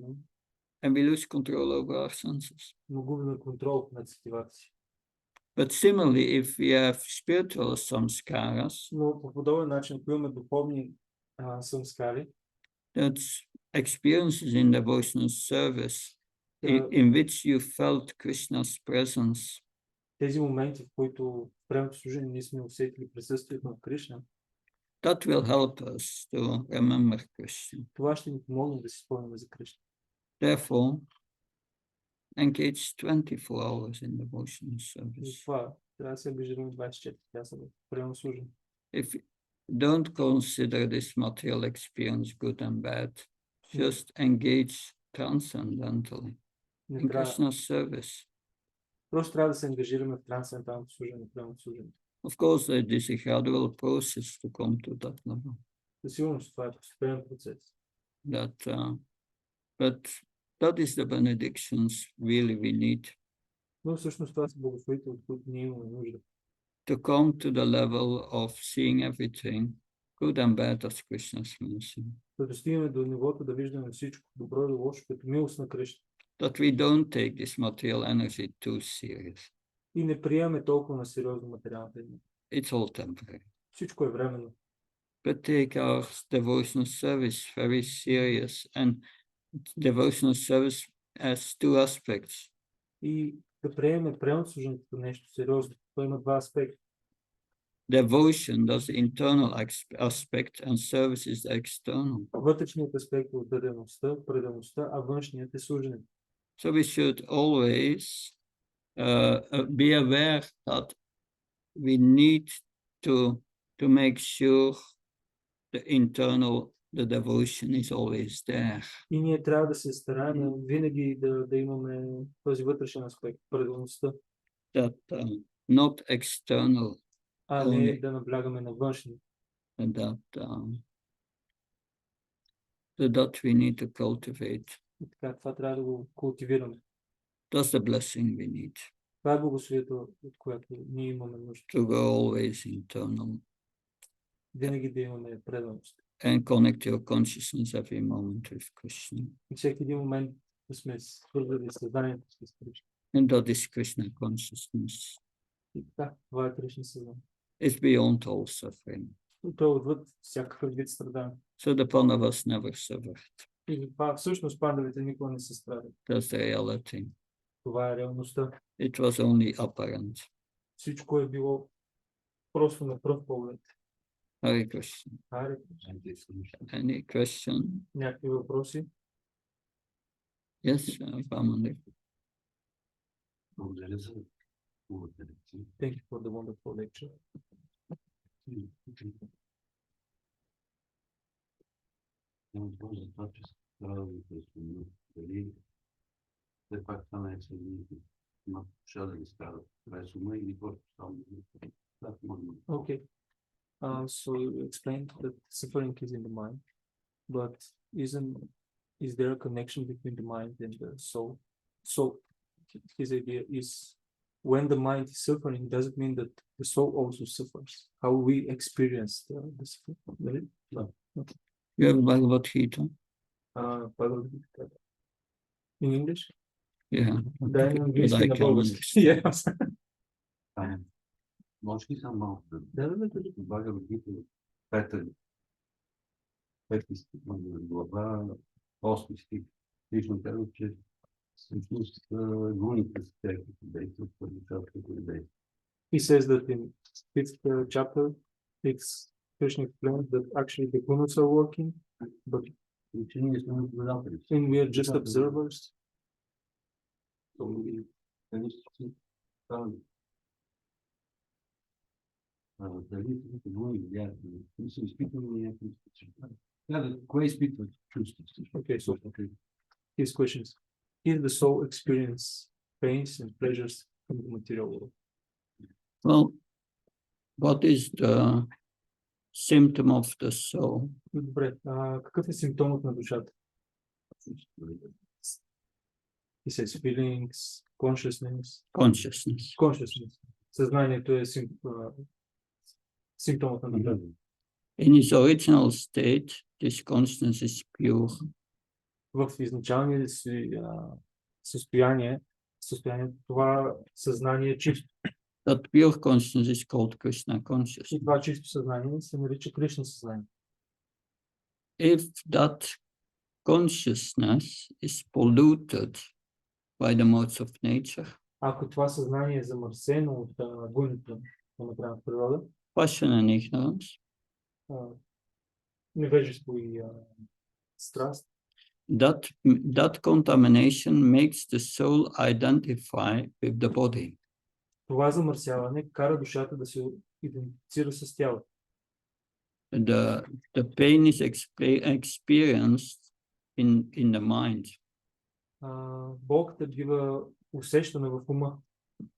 [SPEAKER 1] And we lose control over our senses.
[SPEAKER 2] но губим контрол над сетивата си.
[SPEAKER 1] But similarly, if we have spiritual samskaras,
[SPEAKER 2] Но по подобен начин, ако имаме духовни самскари,
[SPEAKER 1] that's experiences in devotional service in which you felt Krishna's presence.
[SPEAKER 2] тези моменти, в които в времето служение ние сме усетили присъствието на Кришна,
[SPEAKER 1] that will help us to remember Krishna.
[SPEAKER 2] това ще ни помогне да си спомняме за Кришна.
[SPEAKER 1] Therefore, engage 24 hours in devotional service.
[SPEAKER 2] Затова трябва да се ангажираме 24 часа в приемно служение.
[SPEAKER 1] If don't consider this material experience good and bad, just engage transcendentally
[SPEAKER 2] Не
[SPEAKER 1] in
[SPEAKER 2] трябва,
[SPEAKER 1] Krishna's service.
[SPEAKER 2] просто трябва да се ангажираме в трансценденталното служение, приемно служение.
[SPEAKER 1] Of course, it is a gradual process to come to that level.
[SPEAKER 2] Със сигурност това е постепенен процес.
[SPEAKER 1] But that is the benedictions really we need
[SPEAKER 2] Но всъщност това са благословите, от които ние имаме нужда.
[SPEAKER 1] to come to the level of seeing everything, good and bad, as Krishna's mercy.
[SPEAKER 2] Да достигаме до нивото да виждаме всичко, добро и лошо, като милост на Кришна.
[SPEAKER 1] That we don't take this material energy too serious.
[SPEAKER 2] И не приемаме толкова на сериозно материалната енергия.
[SPEAKER 1] It's all temporary.
[SPEAKER 2] Всичко е временно.
[SPEAKER 1] But take our devotional service very serious, and devotional service has two aspects.
[SPEAKER 2] И да приемем приемното служение като нещо сериозно. Това има два аспекта.
[SPEAKER 1] Devotion, that's the internal aspect, and service is the external.
[SPEAKER 2] Вътрешният аспект е предаността, а външният е служение.
[SPEAKER 1] So we should always be aware that we need to make sure the devotion is always there.
[SPEAKER 2] И ние трябва да се стараем винаги да имаме този вътрешен аспект, предаността,
[SPEAKER 1] That not external,
[SPEAKER 2] а не да наблягаме на външния.
[SPEAKER 1] that we need to cultivate.
[SPEAKER 2] И така, това трябва да го култивираме.
[SPEAKER 1] That's the blessing we need.
[SPEAKER 2] Това е благословието, от което ние имаме нужда.
[SPEAKER 1] To go always internal
[SPEAKER 2] Винаги да имаме преданост.
[SPEAKER 1] and connect your consciousness every moment with Krishna.
[SPEAKER 2] И всеки един момент да сме свързани с съзнанието с Кришна.
[SPEAKER 1] And that is Krishna consciousness.
[SPEAKER 2] И така, това е Кришна съзнание.
[SPEAKER 1] It's beyond all suffering.
[SPEAKER 2] И той е отвъд всякакъв вид страдания.
[SPEAKER 1] So the Pandavas never suffered.
[SPEAKER 2] И всъщност пандавите никога не са страдали.
[SPEAKER 1] That's the reality.
[SPEAKER 2] Това е реалността.
[SPEAKER 1] It was only apparent.
[SPEAKER 2] Всичко е било просто на пръв поглед.
[SPEAKER 1] Hare Krishna.
[SPEAKER 2] Харе,
[SPEAKER 1] Any question?
[SPEAKER 2] някакви въпроси?
[SPEAKER 1] Yes, Pamela.
[SPEAKER 2] Thank you for the wonderful lecture.
[SPEAKER 3] Все пак това не е съдението. Има душа да ги скара. Това е сума или просто само.
[SPEAKER 2] Okay. So you explained that suffering is in the mind, but is there a connection between the mind and the soul? So his idea is when the mind is suffering, does it mean that the soul also suffers? How we experience the suffering? Okay.
[SPEAKER 1] You have Bhagavad Gita?
[SPEAKER 2] In English?
[SPEAKER 1] Yeah.
[SPEAKER 2] Да, на английски и на български. Yes.
[SPEAKER 3] Може ли съм малко
[SPEAKER 2] Да.
[SPEAKER 3] добавя родите пети стих, глава, 8 стих. Лично казва, че всъщност гуните са тези, които действат, първи част, които действат.
[SPEAKER 2] He says that in 5th chapter, Krishna explains that actually the gunas are working, but
[SPEAKER 3] че ние сме наблюдатели.
[SPEAKER 2] and we are just observers.
[SPEAKER 3] Дали гуни влияят, не са изпитвали някакви кое изпитват чувството?
[SPEAKER 2] Okay, so his questions. Is the soul experience pains and pleasures from the material world?
[SPEAKER 1] Well, what is the symptom of the soul?
[SPEAKER 2] Добре, какъв е симптомът на душата? He says feelings, consciousness.
[SPEAKER 1] Consciousness.
[SPEAKER 2] Съзнанието е симптомът на душата.
[SPEAKER 1] In its original state, this consciousness is pure.
[SPEAKER 2] В изначалния си състояние, това съзнание е чисто.
[SPEAKER 1] That pure consciousness is called Krishna
[SPEAKER 2] И
[SPEAKER 1] consciousness.
[SPEAKER 2] това чисто съзнание се нарича Кришна съзнание.
[SPEAKER 1] If that consciousness is polluted by the modes of nature,
[SPEAKER 2] Ако това съзнание е замърсено от гуните на материалната природа,
[SPEAKER 1] passion and ignorance,
[SPEAKER 2] а, невежество и страст,
[SPEAKER 1] that contamination makes the soul identify with the body.
[SPEAKER 2] това замърсяване кара душата да се идентифицира с тялото.
[SPEAKER 1] The pain is experienced in the mind.
[SPEAKER 2] Болката бива усещана в ума.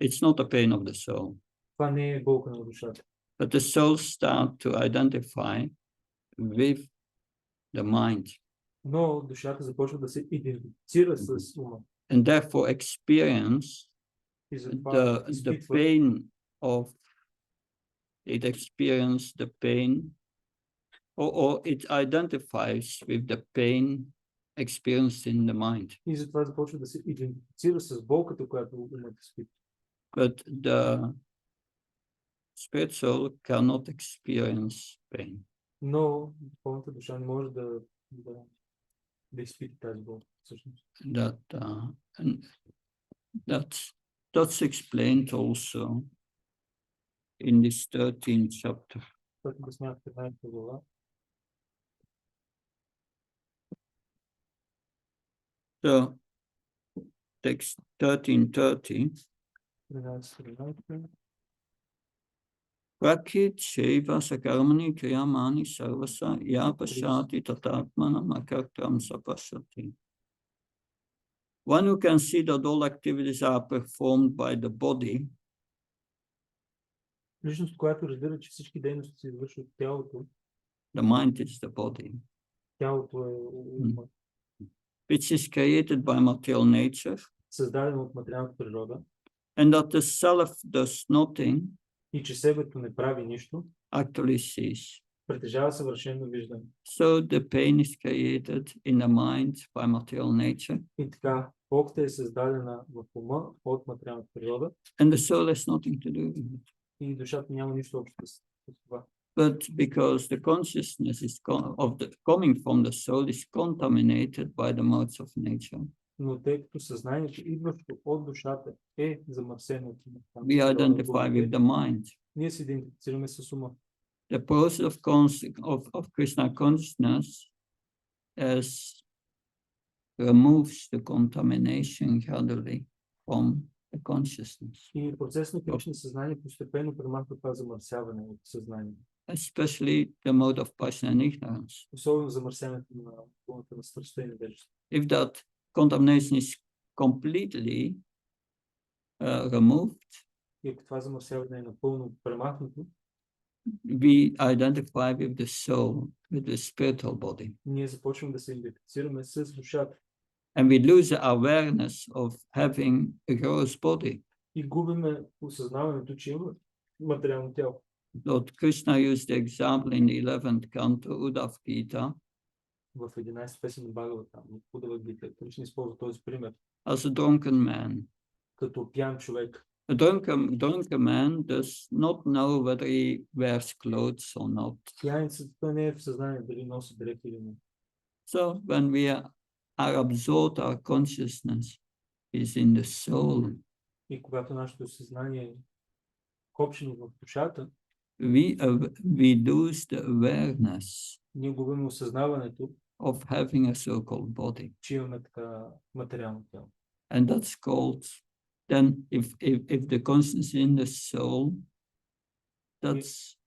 [SPEAKER 1] It's not the pain of the soul,
[SPEAKER 2] Това не е болка на душата.
[SPEAKER 1] but the soul starts to identify with the mind,
[SPEAKER 2] Но душата започва да се идентифицира с ума.
[SPEAKER 1] and therefore experience
[SPEAKER 2] И затова
[SPEAKER 1] the
[SPEAKER 2] изпитва
[SPEAKER 1] pain of it experience the pain or it identifies with the pain experienced in the mind.
[SPEAKER 2] и затова започва да се идентифицира с болката, която умът изпитва.
[SPEAKER 1] But the spirit soul cannot experience pain.
[SPEAKER 2] Но духовната душа не може да изпита тази болка. Всъщност.
[SPEAKER 1] And that's explained also in this 13th chapter.
[SPEAKER 2] Това е обяснява в 13 глава.
[SPEAKER 1] So text 13:30.
[SPEAKER 2] 13.
[SPEAKER 1] Prakrit Sheva Sakarmani Kriyamani Sarvasa Yapashati Tatatmana Makartam Sapashati. One who can see that all activities are performed by the body,
[SPEAKER 2] Личност, която разбира, че всички дейности се извършват от тялото,
[SPEAKER 1] the mind is the body,
[SPEAKER 2] тялото е ума,
[SPEAKER 1] which is created by material nature,
[SPEAKER 2] създадено от материалната природа,
[SPEAKER 1] and that the self does nothing,
[SPEAKER 2] и че себето не прави нищо,
[SPEAKER 1] actually sees.
[SPEAKER 2] притежава съвършено виждане.
[SPEAKER 1] So the pain is created in the mind by material nature,
[SPEAKER 2] И така, болката е създадена в ума от материалната природа
[SPEAKER 1] and the soul has nothing to do with it.
[SPEAKER 2] и душата няма нищо общо с това.
[SPEAKER 1] But because the consciousness is coming from the soul is contaminated by the modes of nature,
[SPEAKER 2] Но тъй като съзнанието, идващо от душата, е замърсено от
[SPEAKER 1] we identify with the mind.
[SPEAKER 2] ние се идентифицираме с ума.
[SPEAKER 1] The process of Krishna consciousness removes the contamination gradually from the consciousness,
[SPEAKER 2] И процес на Кришна съзнание постепенно премахва това замърсяване от съзнанието.
[SPEAKER 1] especially the mode of passion and ignorance.
[SPEAKER 2] Особено замърсяването на пълната на страстта и невежество.
[SPEAKER 1] If that contamination is completely removed,
[SPEAKER 2] И ако това замърсяване е напълно премахнато,
[SPEAKER 1] we identify with the soul, with the spiritual body.
[SPEAKER 2] ние започваме да се идентифицираме с душата.
[SPEAKER 1] And we lose the awareness of having a gross body.
[SPEAKER 2] И губиме осъзнаването, че има материално тяло.
[SPEAKER 1] Lord Krishna used the example in the 11th canto, Uddhav Gita,
[SPEAKER 2] В 11 песен на Бхагавата, в Удава Гита, Кришна използва този пример.
[SPEAKER 1] as a drunken man.
[SPEAKER 2] Като пиян човек.
[SPEAKER 1] A drunken man does not know whether he wears clothes or not.
[SPEAKER 2] Пияницата не е в съзнание дали носи дрехи или не.
[SPEAKER 1] So when we are absorbed, our consciousness is in the soul.
[SPEAKER 2] И когато нашето съзнание е копчено в душата,
[SPEAKER 1] we lose the awareness
[SPEAKER 2] ние губим осъзнаването,
[SPEAKER 1] of having a so-called body.
[SPEAKER 2] че имаме така материално тяло.
[SPEAKER 1] And that's called, then if the consciousness is in the soul, that's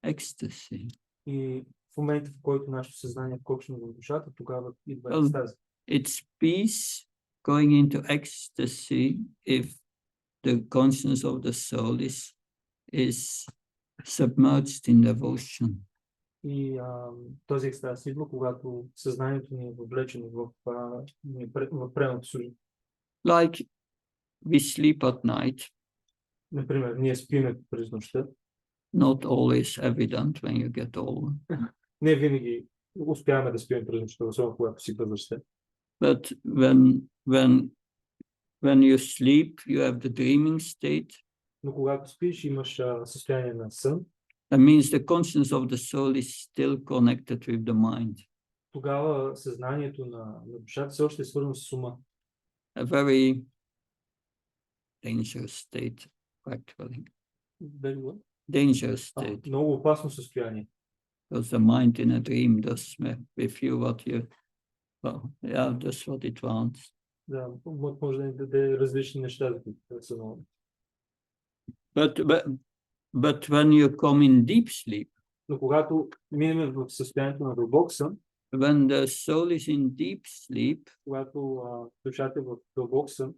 [SPEAKER 1] ecstasy.
[SPEAKER 2] И в момента, в който нашето съзнание е копчено в душата, тогава идва
[SPEAKER 1] Well,
[SPEAKER 2] екстаза.
[SPEAKER 1] It's peace going into ecstasy if the consciousness of the soul is submerged in devotion.
[SPEAKER 2] И този екстаз идва, когато съзнанието ни е въвлечено в преното служение.
[SPEAKER 1] Like we sleep at night,
[SPEAKER 2] Например, ние спиме през нощта.
[SPEAKER 1] not always evident when you get older.
[SPEAKER 2] Не винаги успяваме да спиме през нощта, особено когато си възрастен.
[SPEAKER 1] But when you sleep, you have the dreaming state.
[SPEAKER 2] Но когато спиш, имаш състояние на сън.
[SPEAKER 1] That means the consciousness of the soul is still connected with the mind.
[SPEAKER 2] Тогава съзнанието на душата все още е свързано с ума.
[SPEAKER 1] A very dangerous state, actually.
[SPEAKER 2] Very well.
[SPEAKER 1] Dangerous state.
[SPEAKER 2] Много опасно състояние.
[SPEAKER 1] Because the mind in a dream does with you what you, well, yeah, does what it wants.
[SPEAKER 2] Да, може да ни даде различни неща, за които са много.
[SPEAKER 1] But when you come in deep sleep,
[SPEAKER 2] Но когато минем в състоянието на дълбок сън,
[SPEAKER 1] when the soul is in deep sleep,
[SPEAKER 2] когато душата е в дълбок сън,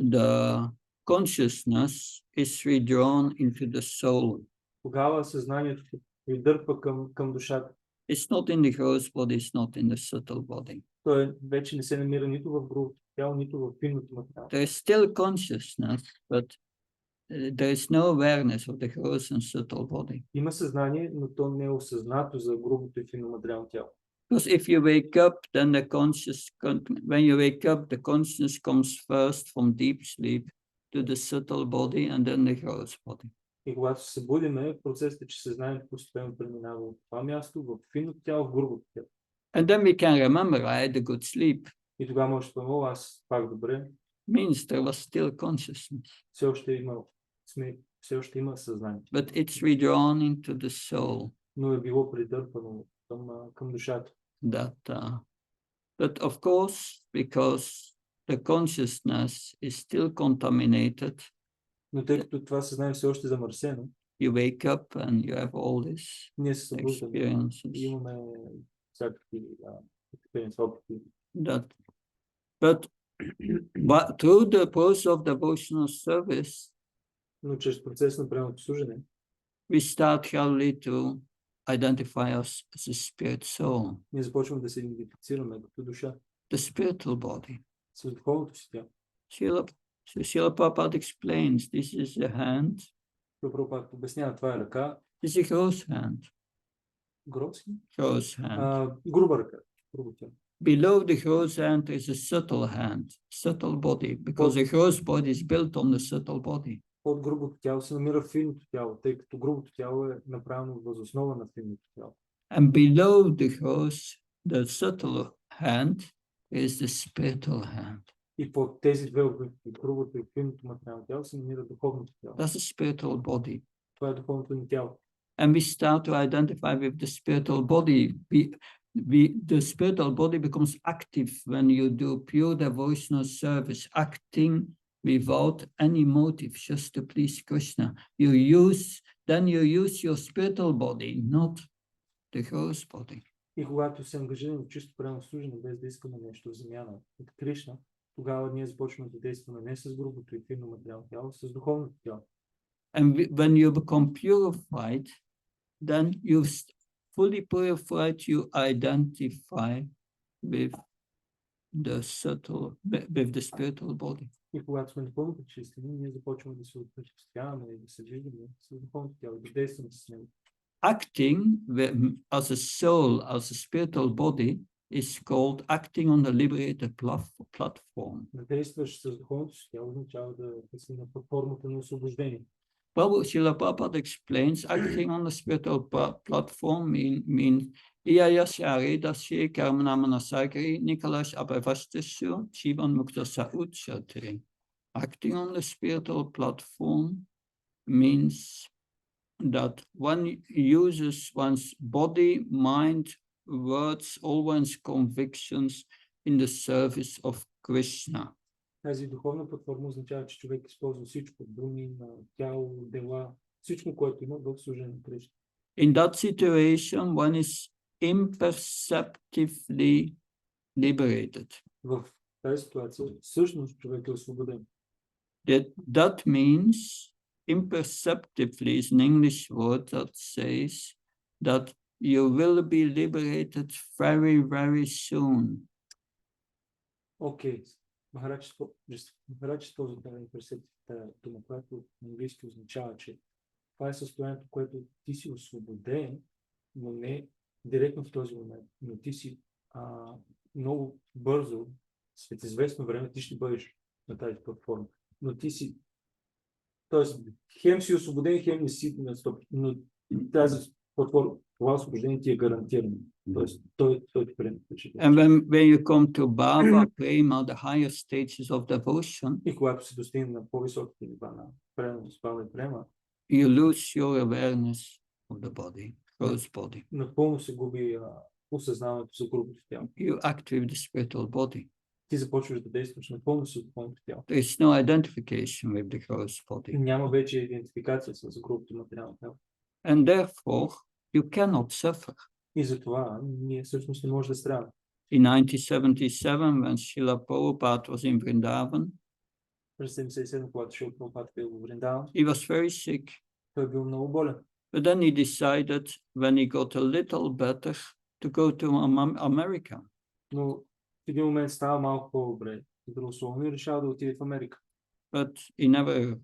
[SPEAKER 1] the consciousness is withdrawn into the soul.
[SPEAKER 2] тогава съзнанието се придърпа към душата.
[SPEAKER 1] It's not in the gross body, it's not in the subtle body.
[SPEAKER 2] Той вече не се намира нито в грубото тяло, нито в финното материално.
[SPEAKER 1] There is still consciousness, but there is no awareness of the gross and subtle body.
[SPEAKER 2] Има съзнание, но то не е осъзнато за грубото и финно материално тяло.
[SPEAKER 1] Because if you wake up, then when you wake up, the consciousness comes first from deep sleep to the subtle body and then the gross body.
[SPEAKER 2] И когато се събудиме, процесът е, че съзнанието постепенно преминава от това място в финното тяло, в грубото тяло.
[SPEAKER 1] And then we can remember I had a good sleep.
[SPEAKER 2] И тогава може да спомня, аз пак добре.
[SPEAKER 1] Means there was still consciousness.
[SPEAKER 2] Все още има съзнание.
[SPEAKER 1] But it's withdrawn into the soul.
[SPEAKER 2] Но е било придърпано към душата.
[SPEAKER 1] But of course, because the consciousness is still contaminated,
[SPEAKER 2] Но тъй като това съзнание все още е замърсено,
[SPEAKER 1] you wake up and you have all these
[SPEAKER 2] ние се събуждаме
[SPEAKER 1] experiences.
[SPEAKER 2] и имаме всякакви опити.
[SPEAKER 1] But through the process of devotional service,
[SPEAKER 2] но чрез процес на преемното служене,
[SPEAKER 1] we start gradually to identify us as a spirit soul,
[SPEAKER 2] ние започваме да се идентифицираме като душа,
[SPEAKER 1] the spiritual body.
[SPEAKER 2] с духовното си тяло.
[SPEAKER 1] Srila Prabhupada explains, this is the hand,
[SPEAKER 2] Прабхупада обяснява, това е ръка,
[SPEAKER 1] this is a gross hand,
[SPEAKER 2] gross
[SPEAKER 1] hand.
[SPEAKER 2] груба ръка, грубо тяло.
[SPEAKER 1] Below the gross hand is a subtle hand, subtle body, because the gross body is built on the subtle body.
[SPEAKER 2] Под грубото тяло се намира финното тяло, тъй като грубото тяло е направено въз основа на финното тяло.
[SPEAKER 1] And below the subtle hand is the spiritual hand.
[SPEAKER 2] И под тези две обекти, грубото и финното материално тяло, се намира духовното тяло.
[SPEAKER 1] That's the spiritual body.
[SPEAKER 2] Това е духовното ни тяло.
[SPEAKER 1] And we start to identify with the spiritual body. The spiritual body becomes active when you do pure devotional service, acting without any motive, just to please Krishna. Then you use your spiritual body, not the gross body.
[SPEAKER 2] И когато се ангажираме в чисто преемно служене, без да искаме нещо в замяна от Кришна, тогава ние започваме да действаме не с грубото и финно материално тяло, с духовното тяло.
[SPEAKER 1] And when you become purified, then you fully purified, you identify with the spiritual body.
[SPEAKER 2] И когато сме напълно пречистени, ние започваме да се отпричествяваме и да се виждаме с духовното тяло, да действаме с него.
[SPEAKER 1] Acting as a soul, as a spiritual body, is called acting on the liberated platform.
[SPEAKER 2] Да действаш с духовното си тяло означава да си на платформата на освобождение.
[SPEAKER 1] Srila Prabhupada explains acting on the spiritual platform means Iyayasyari dasye karmanamanasaikari Nikolash abhavastasya Jivan Muktasa Uchatri. Acting on the spiritual platform means that one uses one's body, mind, words, all one's convictions in the service of Krishna.
[SPEAKER 2] Тази духовна платформа означава, че човек използва всичко, думи, тяло, дела, всичко, което има в служение на Кришна.
[SPEAKER 1] In that situation, one is imperceptibly liberated.
[SPEAKER 2] В тази ситуация, всъщност, човек е освободен.
[SPEAKER 1] That means imperceptibly is an English word that says that you will be liberated very, very soon.
[SPEAKER 2] Окей. Махарадж този дума, която на английски означава, че това е състоянието, което ти си освободен, но не директно в този момент, но ти си много бързо, след известно време, ти ще бъдеш на тази платформа. Но ти си, т.е. хем си освободен, хем не си на стоп, но тази това освобождение ти е гарантирано. Тоест, той ти приема.
[SPEAKER 1] And when you come to Bhava, Prema, the higher stages of devotion,
[SPEAKER 2] И когато се достигне на по-високите нива на преност, бава и према,
[SPEAKER 1] you lose your awareness of the body, gross body.
[SPEAKER 2] напълно се губи осъзнаването за грубото тяло.
[SPEAKER 1] You act with the spiritual body.
[SPEAKER 2] Ти започваш да действаш напълно с духовното тяло.
[SPEAKER 1] There is no identification with the gross
[SPEAKER 2] И
[SPEAKER 1] body.
[SPEAKER 2] няма вече идентификация с грубото материално тяло.
[SPEAKER 1] And therefore, you cannot suffer.
[SPEAKER 2] И затова ние всъщност не може да страдаме.
[SPEAKER 1] In 1977, when Srila Prabhupada was in Vrindavan,
[SPEAKER 2] През 77, когато Шрила Прабхупад бил в Вриндаван,
[SPEAKER 1] he was very sick.
[SPEAKER 2] той бил много болен.
[SPEAKER 1] But then he decided, when he got a little better, to go to America.
[SPEAKER 2] Но в един момент става малко по-добре. Здравословно и решава да отиде в Америка.
[SPEAKER 1] But he never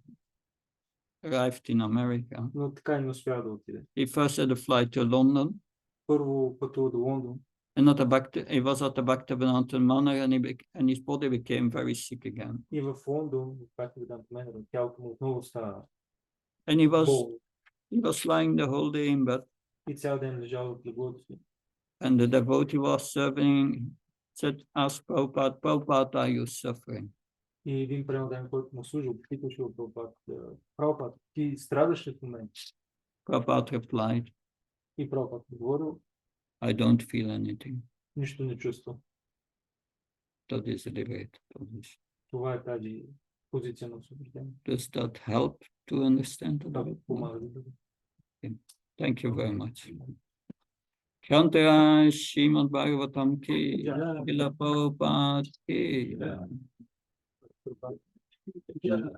[SPEAKER 1] arrived in America.
[SPEAKER 2] Но така и не успя да отиде.
[SPEAKER 1] He first had a flight to London,
[SPEAKER 2] Първо пътува до Лондон.
[SPEAKER 1] and he was at the Bhaktivedanta Manor, and his body became very sick again.
[SPEAKER 2] И в Лондон, както видам в мен, тялото му отново става
[SPEAKER 1] And he
[SPEAKER 2] болно.
[SPEAKER 1] was lying the whole day in bed,
[SPEAKER 2] И цял ден лежал в леглото си.
[SPEAKER 1] and the devotee was serving, said, ask Prabhupada, Prabhupada, are you suffering?
[SPEAKER 2] И един преданен, който му служил, питаше Шрила Прабхупад, Прабхупад, ти страдаш ли в момента?
[SPEAKER 1] Prabhupada replied,
[SPEAKER 2] И Прабхупад отговорил,
[SPEAKER 1] I don't feel anything.
[SPEAKER 2] нищо не чувствам.
[SPEAKER 1] That is a liberated position.
[SPEAKER 2] Това е тази позиция на освобождение.
[SPEAKER 1] Does that help to understand a
[SPEAKER 2] Това
[SPEAKER 1] little bit more?
[SPEAKER 2] помага да бъде.
[SPEAKER 1] Thank you very much. Shantara Srimad Bhagavatam ki, Srila Prabhupada ki.
[SPEAKER 2] Yeah.